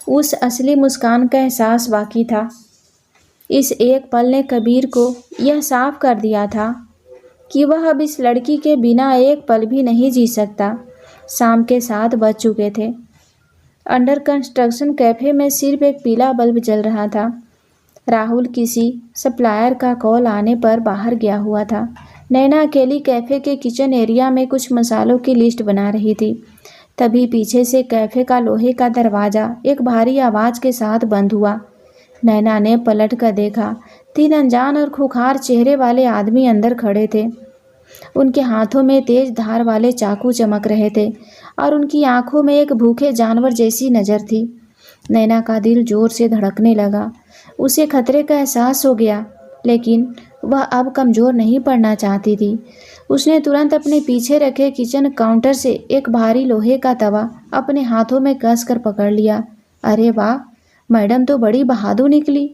उस असली मुस्कान का एहसास बाकी था। इस एक पल ने कबीर को यह साफ कर दिया था कि वह अब इस लड़की के बिना एक पल भी नहीं जी सकता। शाम के 7 बज चुके थे। अंडर कंस्ट्रक्शन कैफ़े में सिर्फ एक पीला बल्ब जल रहा था। राहुल किसी सप्लायर का कॉल आने पर बाहर गया हुआ था। नैना अकेली कैफ़े के किचन एरिया में कुछ मसालों की लिस्ट बना रही थी। तभी पीछे से कैफ़े का लोहे का दरवाज़ा एक भारी आवाज़ के साथ बंद हुआ। नैना ने पलट कर देखा। 3 अनजान और खूंखार चेहरे वाले आदमी अंदर खड़े थे। उनके हाथों में तेज धार वाले चाकू चमक रहे थे और उनकी आंखों में एक भूखे जानवर जैसी नज़र थी। नैना का दिल जोर से धड़कने लगा। उसे खतरे का एहसास हो गया, लेकिन वह अब कमज़ोर नहीं पड़ना चाहती थी। उसने तुरंत अपने पीछे रखे किचन काउंटर से एक भारी लोहे का तवा अपने हाथों में कसकर पकड़ लिया। अरे वाह, मैडम तो बड़ी बहादुर निकली।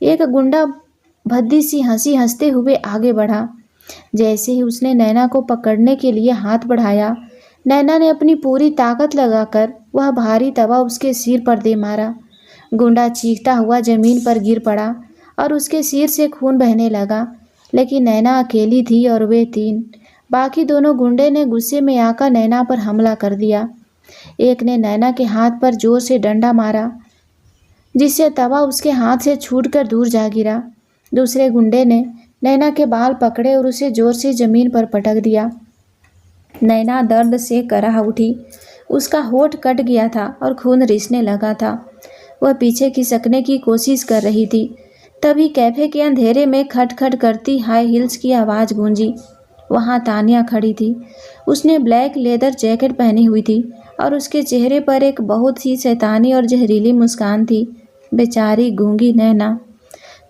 एक गुंडा भद्दी सी हंसी हंसते हुए आगे बढ़ा। जैसे ही उसने नैना को पकड़ने के लिए हाथ बढ़ाया, नैना ने अपनी पूरी ताकत लगाकर वह भारी तवा उसके सिर पर दे मारा। गुंडा चीखता हुआ जमीन पर गिर पड़ा और उसके सिर से खून बहने लगा। लेकिन नैना अकेली थी और वे 3। बाकी दोनों गुंडे ने गुस्से में आकर नैना पर हमला कर दिया। एक ने नैना के हाथ पर जोर से डंडा मारा, जिससे तवा उसके हाथ से छूटकर दूर जा गिरा। दूसरे गुंडे ने नैना के बाल पकड़े और उसे जोर से जमीन पर पटक दिया। नैना दर्द से कराह उठी। उसका होठ कट गया था और खून रिसने लगा था। वह पीछे खिसकने की कोशिश कर रही थी। तभी कैफे के अंधेरे में खटखट करती हाई हील्स की आवाज़ गूंजी। वहाँ तानिया खड़ी थी। उसने ब्लैक लेदर जैकेट पहनी हुई थी और उसके चेहरे पर एक बहुत ही शैतानी और जहरीली मुस्कान थी। बेचारी गूंगी नैना।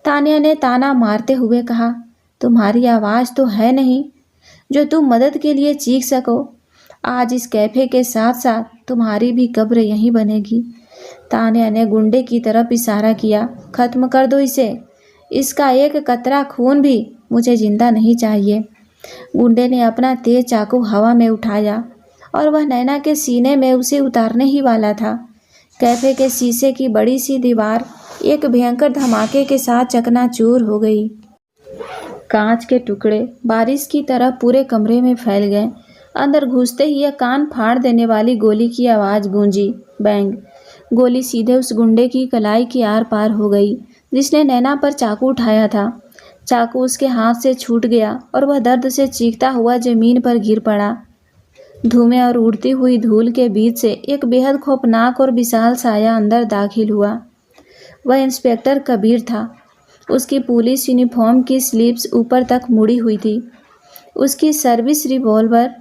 तानिया ने ताना मारते हुए कहा, तुम्हारी आवाज़ तो है नहीं जो तुम मदद के लिए चीख सको। आज इस कैफे के साथ साथ तुम्हारी भी कब्र यहीं बनेगी। तानिया ने गुंडे की तरफ इशारा किया। खत्म कर दो इसे। इसका एक कतरा खून भी मुझे जिंदा नहीं चाहिए। गुंडे ने अपना तेज चाकू हवा में उठाया और वह नैना के सीने में उसे उतारने ही वाला था। कैफे के शीशे की बड़ी सी दीवार एक भयंकर धमाके के साथ चकनाचूर हो गई। कांच के टुकड़े बारिश की तरह पूरे कमरे में फैल गए। अंदर घुसते ही यह कान फाड़ देने वाली गोली की आवाज़ गूंजी। बैंग। गोली सीधे उस गुंडे की कलाई के आर पार हो गई जिसने नैना पर चाकू उठाया था। चाकू उसके हाथ से छूट गया और वह दर्द से चीखता हुआ जमीन पर गिर पड़ा। धुएं और उड़ती हुई धूल के बीच से एक बेहद खौफनाक और विशाल साया अंदर दाखिल हुआ। वह इंस्पेक्टर कबीर था। उसकी पुलिस यूनिफॉर्म की स्लीव्स ऊपर तक मुड़ी हुई थी। उसकी सर्विस रिवॉल्वर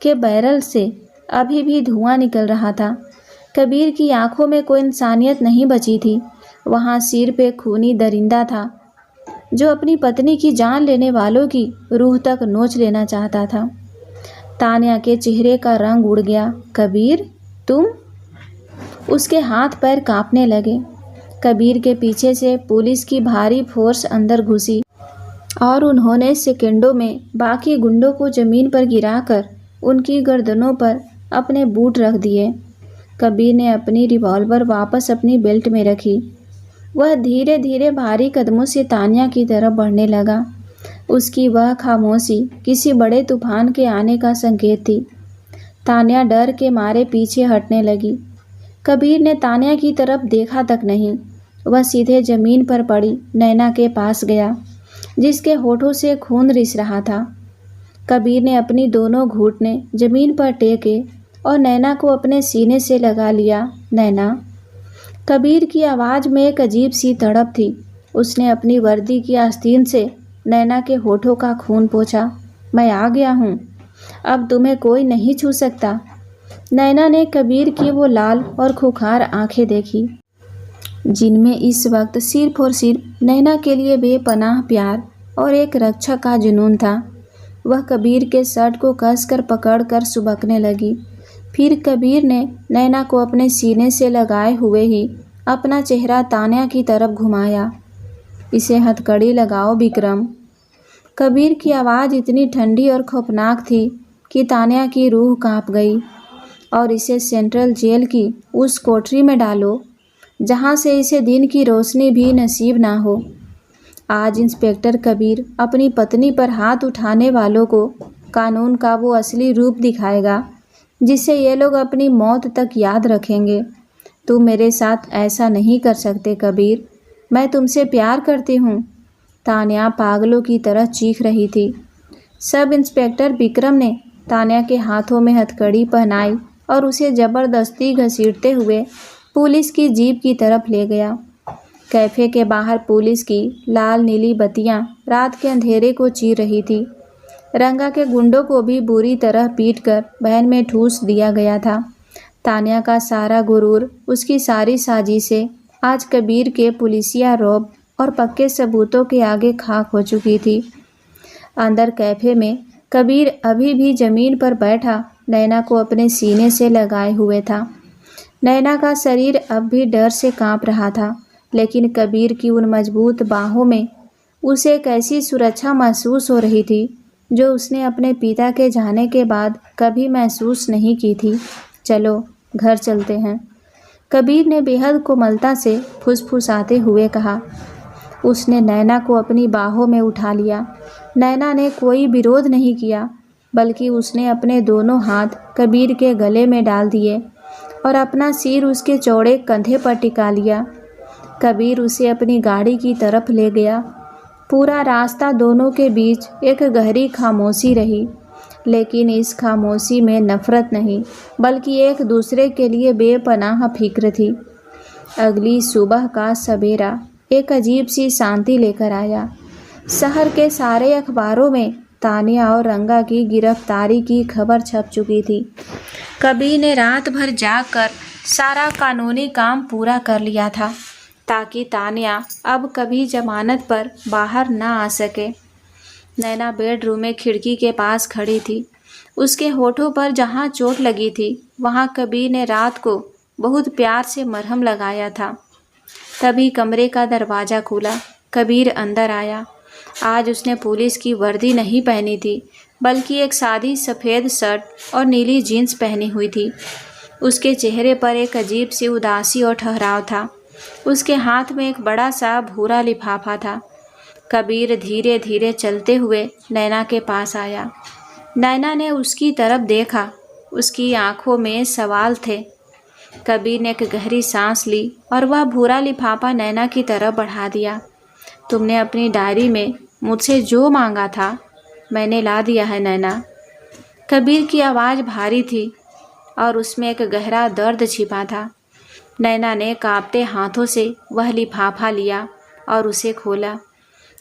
के बैरल से अभी भी धुआं निकल रहा था। कबीर की आंखों में कोई इंसानियत नहीं बची थी। वहाँ सिर पे खूनी दरिंदा था जो अपनी पत्नी की जान लेने वालों की रूह तक नोच लेना चाहता था। तानिया के चेहरे का रंग उड़ गया। कबीर, तुम? उसके हाथ पैर कांपने लगे। कबीर के पीछे से पुलिस की भारी फोर्स अंदर घुसी और उन्होंने सेकंडों में बाकी गुंडों को जमीन पर गिराकर उनकी गर्दनों पर अपने बूट रख दिए। कबीर ने अपनी रिवॉल्वर वापस अपनी बेल्ट में रखी। वह धीरे धीरे भारी कदमों से तानिया की तरफ बढ़ने लगा। उसकी वह खामोशी किसी बड़े तूफान के आने का संकेत थी। तानिया डर के मारे पीछे हटने लगी। कबीर ने तानिया की तरफ देखा तक नहीं। वह सीधे जमीन पर पड़ी नैना के पास गया जिसके होठों से खून रिस रहा था। कबीर ने अपनी दोनों घुटने जमीन पर टेके और नैना को अपने सीने से लगा लिया। नैना। कबीर की आवाज़ में एक अजीब सी तड़प थी। उसने अपनी वर्दी की आस्तीन से नैना के होठों का खून पोंछा। मैं आ गया हूँ। अब तुम्हें कोई नहीं छू सकता। नैना ने कबीर की वो लाल और खुखार आंखें देखी जिनमें इस वक्त सिर्फ और सिर्फ नैना के लिए बेपनाह प्यार और एक रक्षा का जुनून था। वह कबीर के शर्ट को कसकर पकड़कर सुबकने लगी। फिर कबीर ने नैना को अपने सीने से लगाए हुए ही अपना चेहरा तानिया की तरफ घुमाया। इसे हथकड़ी लगाओ विक्रम। कबीर की आवाज़ इतनी ठंडी और खौफनाक थी कि तानिया की रूह कांप गई। और इसे सेंट्रल जेल की उस कोठरी में डालो जहाँ से इसे दिन की रोशनी भी नसीब ना हो। आज इंस्पेक्टर कबीर अपनी पत्नी पर हाथ उठाने वालों को कानून का वो असली रूप दिखाएगा जिसे ये लोग अपनी मौत तक याद रखेंगे। तुम मेरे साथ ऐसा नहीं कर सकते कबीर। मैं तुमसे प्यार करती हूँ। तानिया पागलों की तरह चीख रही थी। सब इंस्पेक्टर विक्रम ने तानिया के हाथों में हथकड़ी पहनाई और उसे ज़बरदस्ती घसीटते हुए पुलिस की जीप की तरफ ले गया। कैफ़े के बाहर पुलिस की लाल नीली बत्तियां रात के अंधेरे को चीर रही थी। रंगा के गुंडों को भी बुरी तरह पीटकर वैन में ठूस दिया गया था। तानिया का सारा गुरूर, उसकी सारी साजिशें आज कबीर के पुलिसिया रौब और पक्के सबूतों के आगे खाक हो चुकी थी। अंदर कैफ़े में कबीर अभी भी ज़मीन पर बैठा नैना को अपने सीने से लगाए हुए था। नैना का शरीर अब भी डर से कांप रहा था, लेकिन कबीर की उन मजबूत बाहों में उसे एक ऐसी सुरक्षा महसूस हो रही थी जो उसने अपने पिता के जाने के बाद कभी महसूस नहीं की थी। चलो घर चलते हैं, कबीर ने बेहद कोमलता से फुसफुसाते हुए कहा। उसने नैना को अपनी बाहों में उठा लिया। नैना ने कोई विरोध नहीं किया, बल्कि उसने अपने दोनों हाथ कबीर के गले में डाल दिए और अपना सिर उसके चौड़े कंधे पर टिका लिया। कबीर उसे अपनी गाड़ी की तरफ ले गया। पूरा रास्ता दोनों के बीच एक गहरी खामोशी रही, लेकिन इस खामोशी में नफरत नहीं, बल्कि एक दूसरे के लिए बेपनाह फिक्र थी। अगली सुबह का सवेरा एक अजीब सी शांति लेकर आया। शहर के सारे अखबारों में तानिया और रंगा की गिरफ्तारी की खबर छप चुकी थी। कबीर ने रात भर जागकर सारा कानूनी काम पूरा कर लिया था, ताकि तानिया अब कभी जमानत पर बाहर ना आ सके। नैना बेडरूम में खिड़की के पास खड़ी थी। उसके होठों पर जहाँ चोट लगी थी, वहाँ कबीर ने रात को बहुत प्यार से मरहम लगाया था। तभी कमरे का दरवाज़ा खुला। कबीर अंदर आया। आज उसने पुलिस की वर्दी नहीं पहनी थी, बल्कि एक सादी सफ़ेद शर्ट और नीली जीन्स पहनी हुई थी। उसके चेहरे पर एक अजीब सी उदासी और ठहराव था। उसके हाथ में एक बड़ा सा भूरा लिफाफा था। कबीर धीरे धीरे चलते हुए नैना के पास आया। नैना ने उसकी तरफ देखा। उसकी आंखों में सवाल थे। कबीर ने एक गहरी सांस ली और वह भूरा लिफाफा नैना की तरफ बढ़ा दिया। तुमने अपनी डायरी में मुझसे जो मांगा था, मैंने ला दिया है नैना। कबीर की आवाज़ भारी थी और उसमें एक गहरा दर्द छिपा था। नैना ने कांपते हाथों से वह लिफाफा लिया और उसे खोला।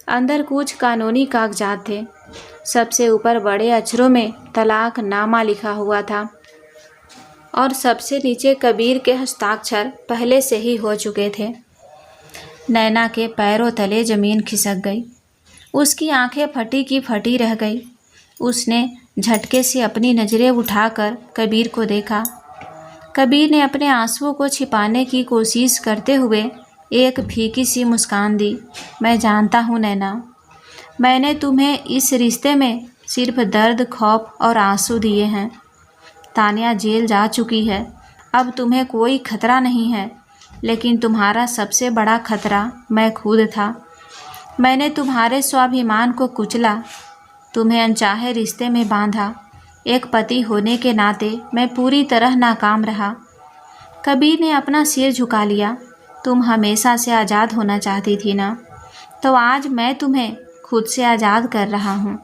अंदर कुछ कानूनी कागजात थे। सबसे ऊपर बड़े अक्षरों में तलाकनामा लिखा हुआ था और सबसे नीचे कबीर के हस्ताक्षर पहले से ही हो चुके थे। नैना के पैरों तले ज़मीन खिसक गई। उसकी आंखें फटी की फटी रह गई। उसने झटके से अपनी नज़रें उठाकर कबीर को देखा। कबीर ने अपने आंसुओं को छिपाने की कोशिश करते हुए एक फीकी सी मुस्कान दी। मैं जानता हूँ नैना, मैंने तुम्हें इस रिश्ते में सिर्फ दर्द, खौफ और आंसू दिए हैं। तानिया जेल जा चुकी है, अब तुम्हें कोई खतरा नहीं है, लेकिन तुम्हारा सबसे बड़ा खतरा मैं खुद था। मैंने तुम्हारे स्वाभिमान को कुचला, तुम्हें अनचाहे रिश्ते में बांधा। एक पति होने के नाते मैं पूरी तरह नाकाम रहा। कबीर ने अपना सिर झुका लिया। तुम हमेशा से आज़ाद होना चाहती थी ना, तो आज मैं तुम्हें खुद से आज़ाद कर रहा हूँ।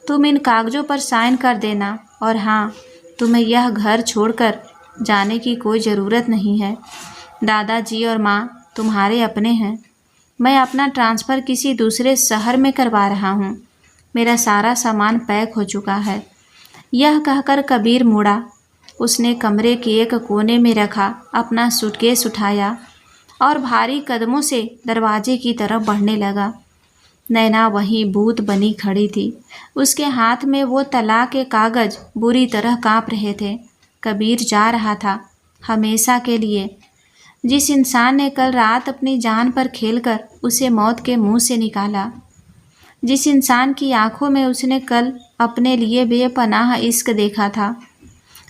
तुम इन कागज़ों पर साइन कर देना, और हाँ, तुम्हें यह घर छोड़कर जाने की कोई ज़रूरत नहीं है। दादाजी और माँ तुम्हारे अपने हैं। मैं अपना ट्रांसफ़र किसी दूसरे शहर में करवा रहा हूँ। मेरा सारा सामान पैक हो चुका है। यह कहकर कबीर मुड़ा। उसने कमरे के एक कोने में रखा अपना सूटकेस उठाया और भारी कदमों से दरवाजे की तरफ बढ़ने लगा। नैना वहीं भूत बनी खड़ी थी। उसके हाथ में वो तलाक के कागज़ बुरी तरह काँप रहे थे। कबीर जा रहा था, हमेशा के लिए। जिस इंसान ने कल रात अपनी जान पर खेलकर उसे मौत के मुंह से निकाला, जिस इंसान की आंखों में उसने कल अपने लिए बेपनाह इश्क देखा था,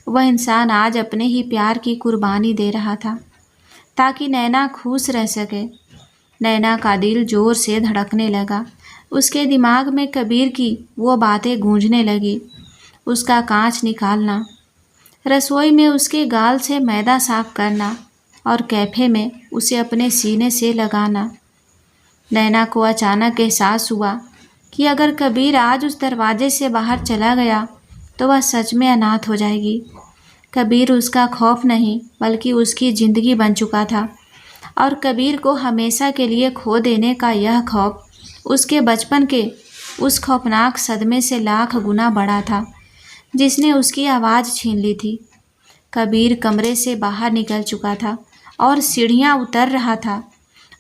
वह इंसान आज अपने ही प्यार की कुर्बानी दे रहा था ताकि नैना खुश रह सके। नैना का दिल जोर से धड़कने लगा। उसके दिमाग में कबीर की वो बातें गूंजने लगी। उसका कांच निकालना, रसोई में उसके गाल से मैदा साफ करना और कैफ़े में उसे अपने सीने से लगाना। नैना को अचानक एहसास हुआ कि अगर कबीर आज उस दरवाजे से बाहर चला गया तो वह सच में अनाथ हो जाएगी। कबीर उसका खौफ नहीं, बल्कि उसकी ज़िंदगी बन चुका था, और कबीर को हमेशा के लिए खो देने का यह खौफ उसके बचपन के उस खौफनाक सदमे से लाख गुना बड़ा था जिसने उसकी आवाज़ छीन ली थी। कबीर कमरे से बाहर निकल चुका था और सीढ़ियाँ उतर रहा था।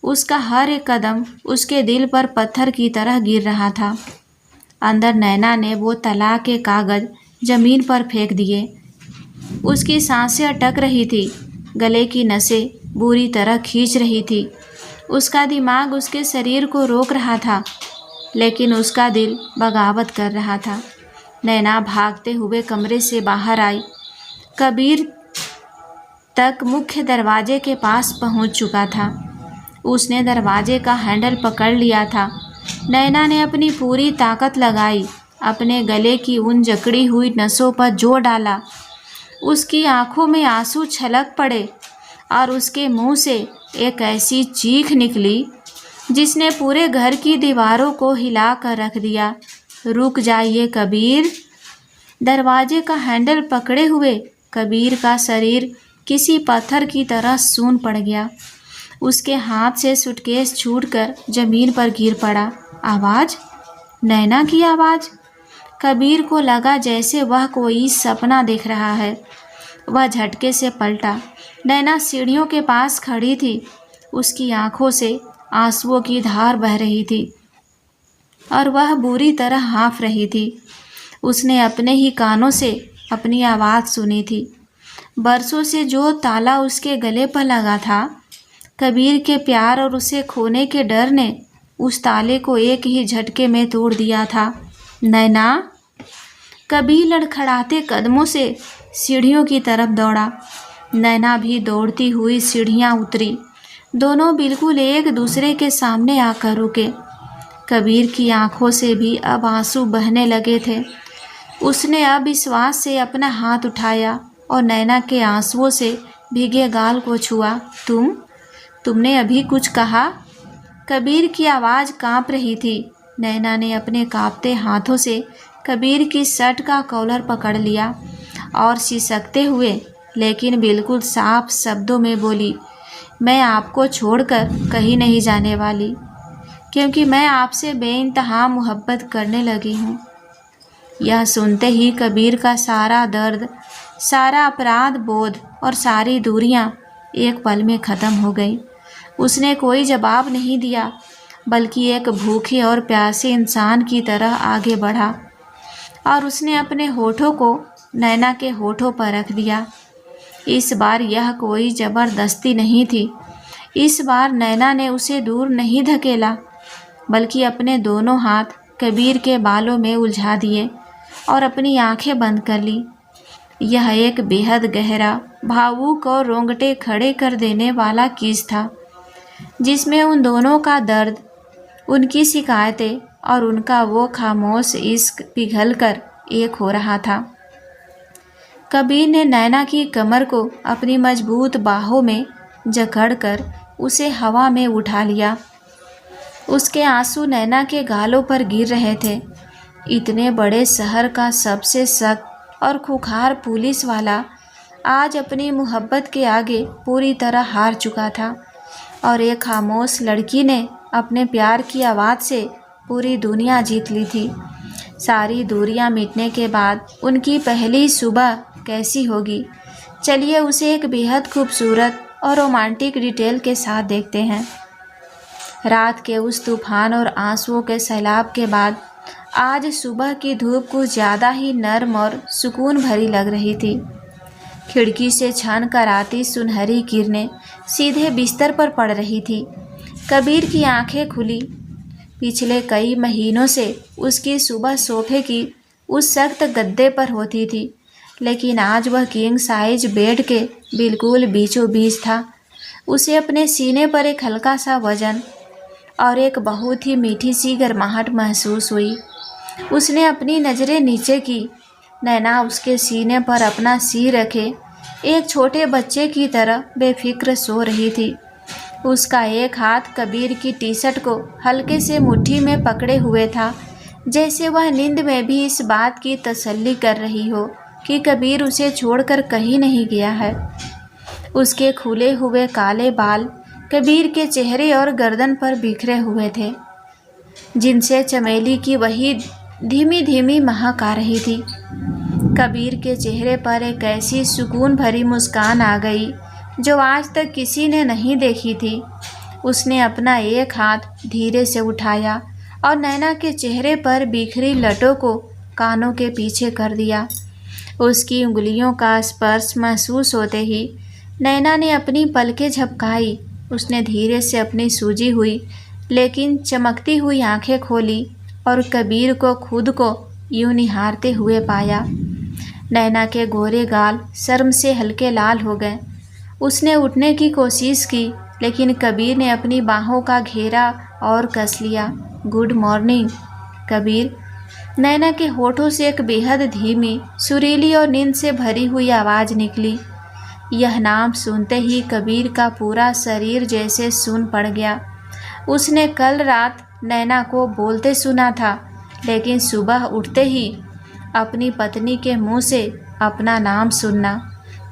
उसका हर एक कदम उसके दिल पर पत्थर की तरह गिर रहा था। अंदर नैना ने वो तलाक के कागज़ ज़मीन पर फेंक दिए। उसकी सांसें अटक रही थी, गले की नसें बुरी तरह खींच रही थी। उसका दिमाग उसके शरीर को रोक रहा था, लेकिन उसका दिल बगावत कर रहा था। नैना भागते हुए कमरे से बाहर आई। कबीर तक मुख्य दरवाजे के पास पहुंच चुका था। उसने दरवाजे का हैंडल पकड़ लिया था। नैना ने अपनी पूरी ताकत लगाई, अपने गले की उन जकड़ी हुई नसों पर जोर डाला। उसकी आंखों में आंसू छलक पड़े और उसके मुंह से एक ऐसी चीख निकली जिसने पूरे घर की दीवारों को हिला कर रख दिया। रुक जाइए कबीर। दरवाजे का हैंडल पकड़े हुए कबीर का शरीर किसी पत्थर की तरह सून पड़ गया। उसके हाथ से सूटकेस छूटकर जमीन पर गिर पड़ा। आवाज़, नैना की आवाज़। कबीर को लगा जैसे वह कोई सपना देख रहा है। वह झटके से पलटा। नैना सीढ़ियों के पास खड़ी थी। उसकी आंखों से आंसुओं की धार बह रही थी और वह बुरी तरह हाँफ रही थी। उसने अपने ही कानों से अपनी आवाज़ सुनी थी। बरसों से जो ताला उसके गले पर लगा था, कबीर के प्यार और उसे खोने के डर ने उस ताले को एक ही झटके में तोड़ दिया था। नैना। कबीर लड़खड़ाते कदमों से सीढ़ियों की तरफ दौड़ा। नैना भी दौड़ती हुई सीढ़ियाँ उतरी। दोनों बिल्कुल एक दूसरे के सामने आकर रुके। कबीर की आंखों से भी अब आंसू बहने लगे थे। उसने अविश्वास से अपना हाथ उठाया और नैना के आंसुओं से भीगे गाल को छुआ। तुमने अभी कुछ कहा? कबीर की आवाज़ कांप रही थी। नैना ने अपने कांपते हाथों से कबीर की शर्ट का कॉलर पकड़ लिया और सिसकते हुए लेकिन बिल्कुल साफ शब्दों में बोली, मैं आपको छोड़कर कहीं नहीं जाने वाली, क्योंकि मैं आपसे बेइंतहा मोहब्बत करने लगी हूँ। यह सुनते ही कबीर का सारा दर्द, सारा अपराध बोध और सारी दूरियां एक पल में ख़त्म हो गई। उसने कोई जवाब नहीं दिया, बल्कि एक भूखे और प्यासे इंसान की तरह आगे बढ़ा और उसने अपने होठों को नैना के होठों पर रख दिया। इस बार यह कोई ज़बरदस्ती नहीं थी। इस बार नैना ने उसे दूर नहीं धकेला, बल्कि अपने दोनों हाथ कबीर के बालों में उलझा दिए और अपनी आंखें बंद कर ली। यह एक बेहद गहरा, भावुक और रोंगटे खड़े कर देने वाला किस था, जिसमें उन दोनों का दर्द, उनकी शिकायतें और उनका वो खामोश इश्क पिघल कर एक हो रहा था। कबीर ने नैना की कमर को अपनी मजबूत बाहों में जकड़कर उसे हवा में उठा लिया। उसके आंसू नैना के गालों पर गिर रहे थे। इतने बड़े शहर का सबसे सख्त और खुखार पुलिस वाला आज अपनी मोहब्बत के आगे पूरी तरह हार चुका था और एक खामोश लड़की ने अपने प्यार की आवाज़ से पूरी दुनिया जीत ली थी। सारी दूरियां मिटने के बाद उनकी पहली सुबह कैसी होगी, चलिए उसे एक बेहद खूबसूरत और रोमांटिक डिटेल के साथ देखते हैं। रात के उस तूफान और आंसुओं के सैलाब के बाद आज सुबह की धूप कुछ ज़्यादा ही नर्म और सुकून भरी लग रही थी। खिड़की से छन कर आती सुनहरी किरणें सीधे बिस्तर पर पड़ रही थी। कबीर की आंखें खुली। पिछले कई महीनों से उसकी सुबह सोफे की उस सख्त गद्दे पर होती थी, लेकिन आज वह किंग साइज बेड के बिल्कुल बीचों बीच था। उसे अपने सीने पर एक हल्का सा वजन और एक बहुत ही मीठी सी गर्माहट महसूस हुई। उसने अपनी नज़रें नीचे की। नैना उसके सीने पर अपना सिर रखे एक छोटे बच्चे की तरह बेफिक्र सो रही थी। उसका एक हाथ कबीर की टी शर्ट को हल्के से मुट्ठी में पकड़े हुए था, जैसे वह नींद में भी इस बात की तसल्ली कर रही हो कि कबीर उसे छोड़कर कहीं नहीं गया है। उसके खुले हुए काले बाल कबीर के चेहरे और गर्दन पर बिखरे हुए थे, जिनसे चमेली की वही धीमी धीमी महक आ रही थी। कबीर के चेहरे पर एक ऐसी सुकून भरी मुस्कान आ गई जो आज तक किसी ने नहीं देखी थी। उसने अपना एक हाथ धीरे से उठाया और नैना के चेहरे पर बिखरी लटों को कानों के पीछे कर दिया। उसकी उंगलियों का स्पर्श महसूस होते ही नैना ने अपनी पलकें झपकाई। उसने धीरे से अपनी सूजी हुई लेकिन चमकती हुई आंखें खोली और कबीर को खुद को यूं निहारते हुए पाया। नैना के गोरे गाल शर्म से हल्के लाल हो गए। उसने उठने की कोशिश की, लेकिन कबीर ने अपनी बाहों का घेरा और कस लिया। Good morning Kabir. नैना के होठों से एक बेहद धीमी, सुरीली और नींद से भरी हुई आवाज़ निकली। यह नाम सुनते ही कबीर का पूरा शरीर जैसे सुन पड़ गया। उसने कल रात नैना को बोलते सुना था, लेकिन सुबह उठते ही अपनी पत्नी के मुंह से अपना नाम सुनना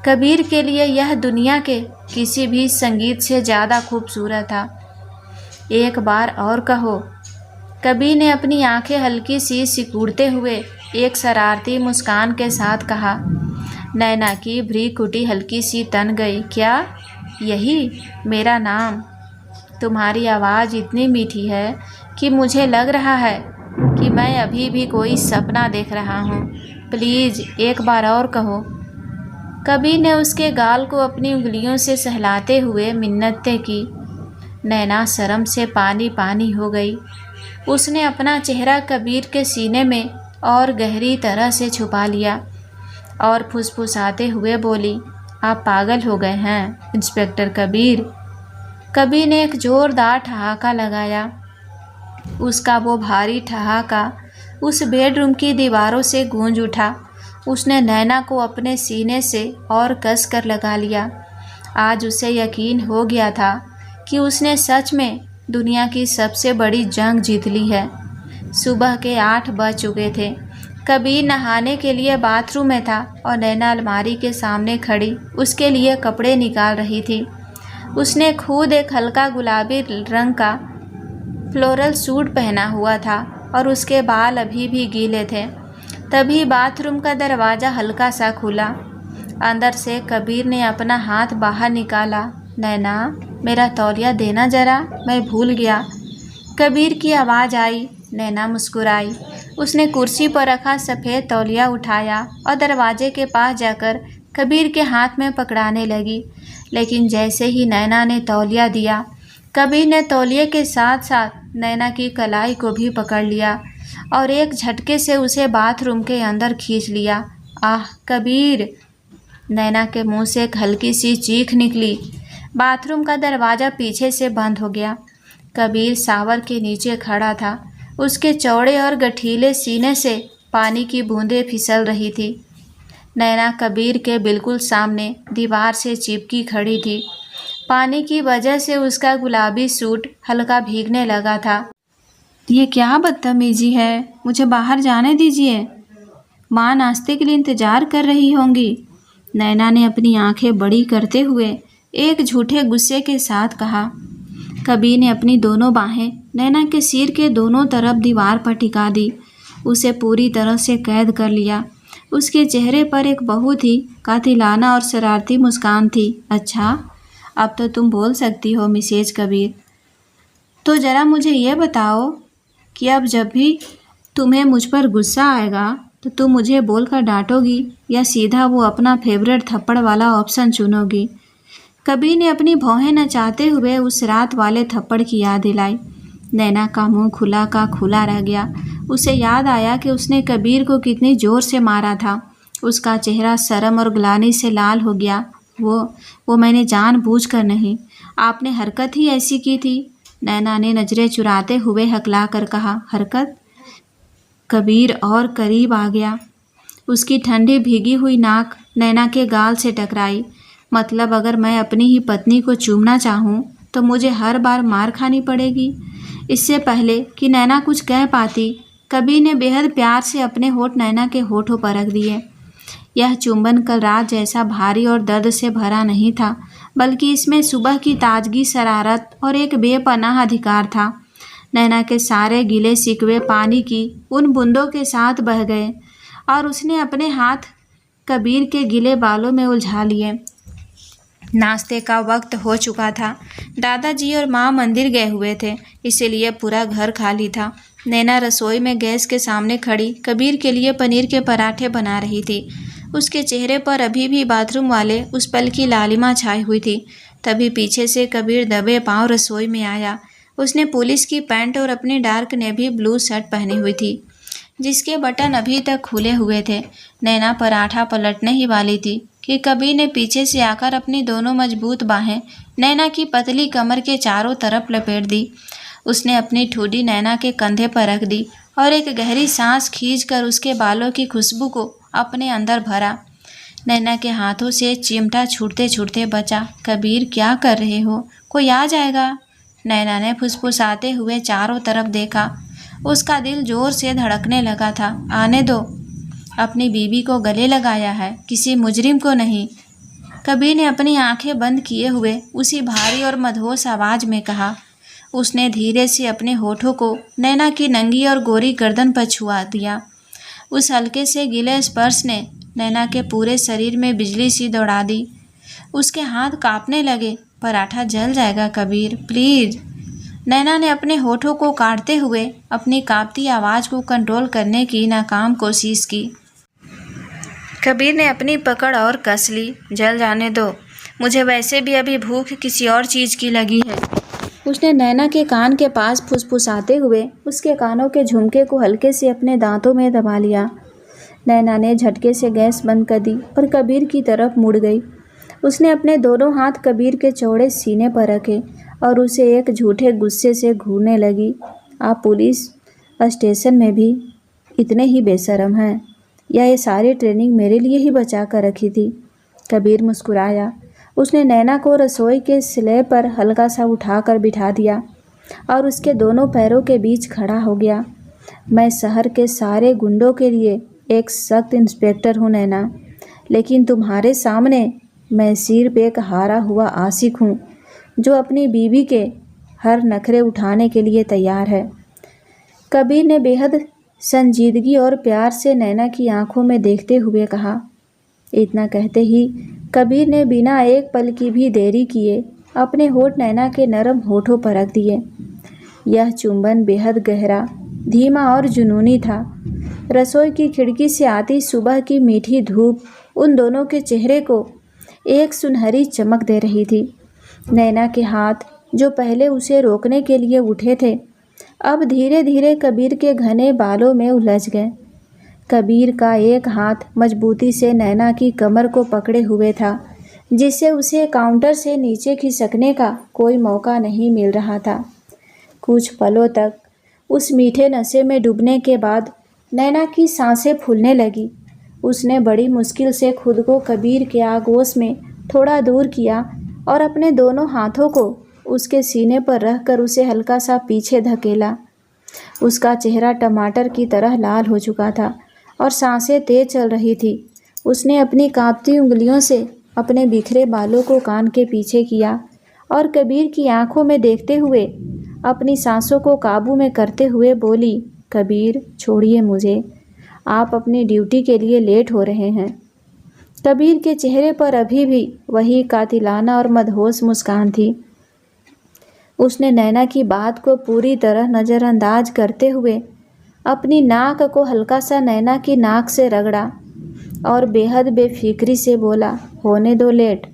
कबीर के लिए यह दुनिया के किसी भी संगीत से ज़्यादा खूबसूरत था। एक बार और कहो, कबीर ने अपनी आंखें हल्की सी सिकुड़ते हुए एक शरारती मुस्कान के साथ कहा। नैना की भ्रीकुटी हल्की सी तन गई। क्या यही मेरा नाम? तुम्हारी आवाज़ इतनी मीठी है कि मुझे लग रहा है कि मैं अभी भी कोई सपना देख रहा हूँ। प्लीज़ एक बार और कहो। कबीर ने उसके गाल को अपनी उंगलियों से सहलाते हुए मिन्नतें की। नैना शर्म से पानी पानी हो गई। उसने अपना चेहरा कबीर के सीने में और गहरी तरह से छुपा लिया और फुसफुसाते हुए बोली, आप पागल हो गए हैं इंस्पेक्टर कबीर। कबीर ने एक ज़ोरदार ठहाका लगाया। उसका वो भारी ठहाका उस बेडरूम की दीवारों से गूंज उठा। उसने नैना को अपने सीने से और कस कर लगा लिया। आज उसे यकीन हो गया था कि उसने सच में दुनिया की सबसे बड़ी जंग जीत ली है। सुबह के 8 बज चुके थे। कबीर नहाने के लिए बाथरूम में था और नैना अलमारी के सामने खड़ी उसके लिए कपड़े निकाल रही थी। उसने खुद एक हल्का गुलाबी रंग का फ्लोरल सूट पहना हुआ था और उसके बाल अभी भी गीले थे। तभी बाथरूम का दरवाज़ा हल्का सा खुला। अंदर से कबीर ने अपना हाथ बाहर निकाला। नैना, मेरा तौलिया देना ज़रा, मैं भूल गया। कबीर की आवाज़ आई। नैना मुस्कुराई। उसने कुर्सी पर रखा सफ़ेद तौलिया उठाया और दरवाजे के पास जाकर कबीर के हाथ में पकड़ाने लगी। लेकिन जैसे ही नैना ने तौलिया दिया, कबीर ने तौलिए के साथ साथ नैना की कलाई को भी पकड़ लिया और एक झटके से उसे बाथरूम के अंदर खींच लिया। आह कबीर! नैना के मुंह से एक हल्की सी चीख निकली। बाथरूम का दरवाज़ा पीछे से बंद हो गया। कबीर शावर के नीचे खड़ा था। उसके चौड़े और गठीले सीने से पानी की बूंदें फिसल रही थी। नैना कबीर के बिल्कुल सामने दीवार से चिपकी खड़ी थी। पानी की वजह से उसका गुलाबी सूट हल्का भीगने लगा था। ये क्या बदतमीजी है? मुझे बाहर जाने दीजिए। माँ नाश्ते के लिए इंतज़ार कर रही होंगी। नैना ने अपनी आंखें बड़ी करते हुए एक झूठे गुस्से के साथ कहा। कबीर ने अपनी दोनों बाहें नैना के सिर के दोनों तरफ दीवार पर टिका दी। उसे पूरी तरह से कैद कर लिया। उसके चेहरे पर एक बहुत ही कातिलाना और शरारती मुस्कान थी। अच्छा, अब तो तुम बोल सकती हो मिसेज कबीर। तो ज़रा मुझे ये बताओ कि अब जब भी तुम्हें मुझ पर गुस्सा आएगा तो तुम मुझे बोलकर डांटोगी या सीधा वो अपना फेवरेट थप्पड़ वाला ऑप्शन चुनोगी? कबीर ने अपनी भौहें नचाते हुए उस रात वाले थप्पड़ की याद दिलाई। नैना का मुंह खुला का खुला रह गया। उसे याद आया कि उसने कबीर को कितनी ज़ोर से मारा था। उसका चेहरा शर्म और ग्लानि से लाल हो गया। वो मैंने जानबूझकर नहीं, आपने हरकत ही ऐसी की थी। नैना ने नज़रें चुराते हुए हकला कर कहा। हरकत? कबीर और करीब आ गया। उसकी ठंडी भीगी हुई नाक नैना के गाल से टकराई। मतलब अगर मैं अपनी ही पत्नी को चूमना चाहूँ तो मुझे हर बार मार खानी पड़ेगी? इससे पहले कि नैना कुछ कह पाती, कबीर ने बेहद प्यार से अपने होठ नैना के होठों पर रख दिए। यह चुंबन कल रात जैसा भारी और दर्द से भरा नहीं था, बल्कि इसमें सुबह की ताजगी, शरारत और एक बेपनाह अधिकार था। नैना के सारे गीले शिकवे पानी की उन बूंदों के साथ बह गए और उसने अपने हाथ कबीर के गीले बालों में उलझा लिए। नाश्ते का वक्त हो चुका था। दादाजी और माँ मंदिर गए हुए थे, इसीलिए पूरा घर खाली था। नैना रसोई में गैस के सामने खड़ी कबीर के लिए पनीर के पराठे बना रही थी। उसके चेहरे पर अभी भी बाथरूम वाले उस पल की लालिमा छाई हुई थी। तभी पीछे से कबीर दबे पांव रसोई में आया। उसने पुलिस की पैंट और अपनी डार्क नेवी ब्लू शर्ट पहनी हुई थी, जिसके बटन अभी तक खुले हुए थे। नैना पराठा पलटने ही वाली थी कि कबीर ने पीछे से आकर अपनी दोनों मजबूत बाहें नैना की पतली कमर के चारों तरफ लपेट दी। उसने अपनी ठुड्डी नैना के कंधे पर रख दी और एक गहरी सांस खींचकर उसके बालों की खुशबू को अपने अंदर भरा। नैना के हाथों से चिमटा छूटते छूटते बचा। कबीर, क्या कर रहे हो? कोई आ जाएगा। नैना ने फुसफुसाते हुए चारों तरफ देखा। उसका दिल जोर से धड़कने लगा था। आने दो, अपनी बीवी को गले लगाया है, किसी मुजरिम को नहीं। कबीर ने अपनी आंखें बंद किए हुए उसी भारी और मदहोश आवाज में कहा। उसने धीरे से अपने होठों को नैना की नंगी और गोरी गर्दन पर छुआ दिया। उस हल्के से गीले स्पर्श ने नैना के पूरे शरीर में बिजली सी दौड़ा दी। उसके हाथ कांपने लगे। पराठा जल जाएगा कबीर, प्लीज। नैना ने अपने होठों को काटते हुए अपनी कांपती आवाज को कंट्रोल करने की नाकाम कोशिश की। कबीर ने अपनी पकड़ और कस ली। जल जाने दो, मुझे वैसे भी अभी भूख किसी और चीज की लगी है। उसने नैना के कान के पास फुसफुसाते हुए उसके कानों के झुमके को हल्के से अपने दांतों में दबा लिया। नैना ने झटके से गैस बंद कर दी और कबीर की तरफ मुड़ गई। उसने अपने दोनों हाथ कबीर के चौड़े सीने पर रखे और उसे एक झूठे गुस्से से घूरने लगी। आप पुलिस स्टेशन में भी इतने ही बेशर्म हैं, या ये सारी ट्रेनिंग मेरे लिए ही बचा कर रखी थी? कबीर मुस्कुराया। उसने नैना को रसोई के स्लैब पर हल्का सा उठाकर बिठा दिया और उसके दोनों पैरों के बीच खड़ा हो गया। मैं शहर के सारे गुंडों के लिए एक सख्त इंस्पेक्टर हूँ नैना, लेकिन तुम्हारे सामने मैं सिर्फ एक हारा हुआ आशिक हूँ जो अपनी बीवी के हर नखरे उठाने के लिए तैयार है। कबीर ने बेहद संजीदगी और प्यार से नैना की आंखों में देखते हुए कहा। इतना कहते ही कबीर ने बिना एक पल की भी देरी किए अपने होठ नैना के नरम होठों पर रख दिए। यह चुंबन बेहद गहरा, धीमा और जुनूनी था। रसोई की खिड़की से आती सुबह की मीठी धूप उन दोनों के चेहरे को एक सुनहरी चमक दे रही थी। नैना के हाथ जो पहले उसे रोकने के लिए उठे थे, अब धीरे धीरे कबीर के घने बालों में उलझ गए। कबीर का एक हाथ मजबूती से नैना की कमर को पकड़े हुए था, जिससे उसे काउंटर से नीचे खिसकने का कोई मौका नहीं मिल रहा था। कुछ पलों तक उस मीठे नशे में डूबने के बाद नैना की सांसें फूलने लगी। उसने बड़ी मुश्किल से खुद को कबीर के आगोश में थोड़ा दूर किया और अपने दोनों हाथों को उसके सीने पर रखकर उसे हल्का सा पीछे धकेला। उसका चेहरा टमाटर की तरह लाल हो चुका था और सांसें तेज चल रही थी। उसने अपनी कांपती उंगलियों से अपने बिखरे बालों को कान के पीछे किया और कबीर की आंखों में देखते हुए अपनी सांसों को काबू में करते हुए बोली, कबीर छोड़िए मुझे, आप अपनी ड्यूटी के लिए लेट हो रहे हैं। कबीर के चेहरे पर अभी भी वही कातिलाना और मदहोश मुस्कान थी। उसने नैना की बात को पूरी तरह नज़रअंदाज करते हुए अपनी नाक को हल्का सा नैना की नाक से रगड़ा और बेहद बेफिक्री से बोला, होने दो लेट।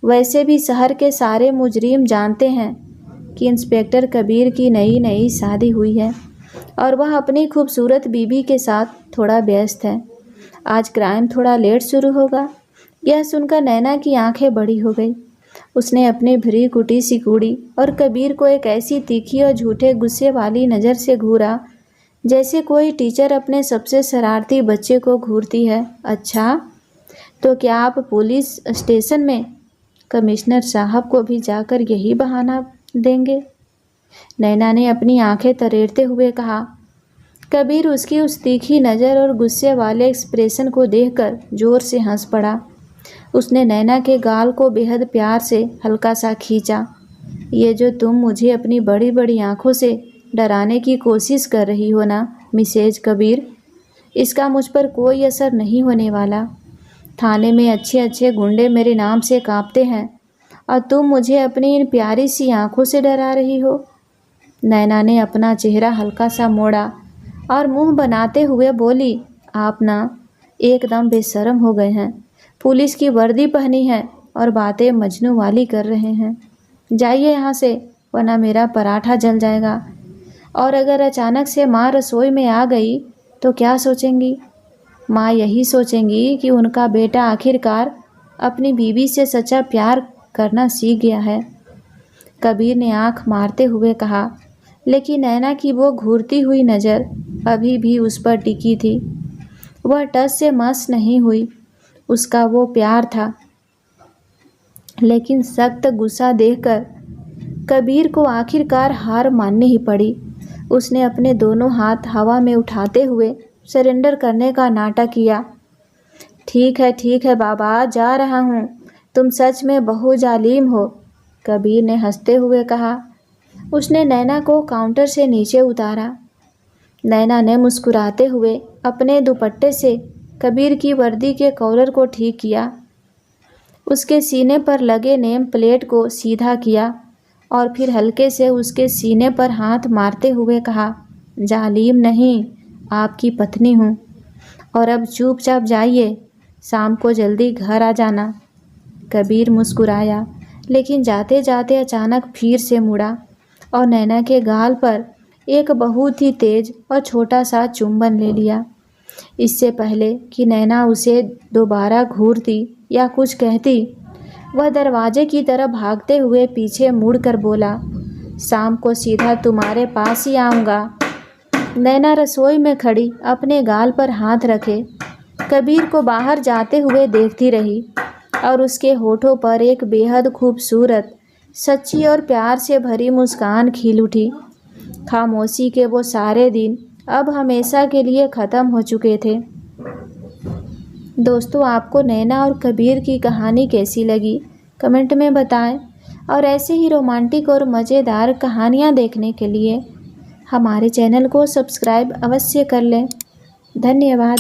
वैसे भी शहर के सारे मुजरिम जानते हैं कि इंस्पेक्टर कबीर की नई नई शादी हुई है और वह अपनी खूबसूरत बीबी के साथ थोड़ा व्यस्त है। आज क्राइम थोड़ा लेट शुरू होगा। यह सुनकर नैना की आंखें बड़ी हो गई। उसने अपनी भरी कुटी सिकुड़ी और कबीर को एक ऐसी तीखी और झूठे गुस्से वाली नज़र से घूरा जैसे कोई टीचर अपने सबसे शरारती बच्चे को घूरती है। अच्छा, तो क्या आप पुलिस स्टेशन में कमिश्नर साहब को भी जाकर यही बहाना देंगे? नैना ने अपनी आंखें तरेरते हुए कहा। कबीर उसकी उस तीखी नज़र और गुस्से वाले एक्सप्रेशन को देखकर जोर से हंस पड़ा। उसने नैना के गाल को बेहद प्यार से हल्का सा खींचा। ये जो तुम मुझे अपनी बड़ी बड़ी आंखों से डराने की कोशिश कर रही हो ना मिसेज कबीर, इसका मुझ पर कोई असर नहीं होने वाला। थाने में अच्छे अच्छे गुंडे मेरे नाम से कांपते हैं और तुम मुझे अपनी इन प्यारी सी आंखों से डरा रही हो। नैना ने अपना चेहरा हल्का सा मोड़ा और मुंह बनाते हुए बोली, आप ना एकदम बेशर्म हो गए हैं। पुलिस की वर्दी पहनी है और बातें मजनू वाली कर रहे हैं। जाइए यहाँ से, वरना मेरा पराठा जल जाएगा। और अगर अचानक से माँ रसोई में आ गई तो क्या सोचेंगी? माँ यही सोचेंगी कि उनका बेटा आखिरकार अपनी बीवी से सच्चा प्यार करना सीख गया है। कबीर ने आंख मारते हुए कहा, लेकिन नैना की वो घूरती हुई नज़र अभी भी उस पर टिकी थी। वह टस से मस नहीं हुई। उसका वो प्यार था, लेकिन सख्त गुस्सा देखकर कबीर को आखिरकार हार माननी ही पड़ी। उसने अपने दोनों हाथ हवा में उठाते हुए सरेंडर करने का नाटक किया। ठीक है बाबा, जा रहा हूँ। तुम सच में बहु जालिम हो, कबीर ने हंसते हुए कहा। उसने नैना को काउंटर से नीचे उतारा। नैना ने मुस्कुराते हुए अपने दुपट्टे से कबीर की वर्दी के कॉलर को ठीक किया, उसके सीने पर लगे नेम प्लेट को सीधा किया और फिर हल्के से उसके सीने पर हाथ मारते हुए कहा, जालिम नहीं, आपकी पत्नी हूँ। और अब चुपचाप जाइए, शाम को जल्दी घर आ जाना। कबीर मुस्कुराया, लेकिन जाते जाते अचानक फिर से मुड़ा और नैना के गाल पर एक बहुत ही तेज और छोटा सा चुंबन ले लिया। इससे पहले कि नैना उसे दोबारा घूरती या कुछ कहती, वह दरवाजे की तरफ भागते हुए पीछे मुड़कर बोला, शाम को सीधा तुम्हारे पास ही आऊँगा। नैना रसोई में खड़ी अपने गाल पर हाथ रखे कबीर को बाहर जाते हुए देखती रही और उसके होठों पर एक बेहद खूबसूरत, सच्ची और प्यार से भरी मुस्कान खिल उठी। खामोशी के वो सारे दिन अब हमेशा के लिए ख़त्म हो चुके थे। दोस्तों, आपको नैना और कबीर की कहानी कैसी लगी कमेंट में बताएं और ऐसे ही रोमांटिक और मज़ेदार कहानियाँ देखने के लिए हमारे चैनल को सब्सक्राइब अवश्य कर लें। धन्यवाद।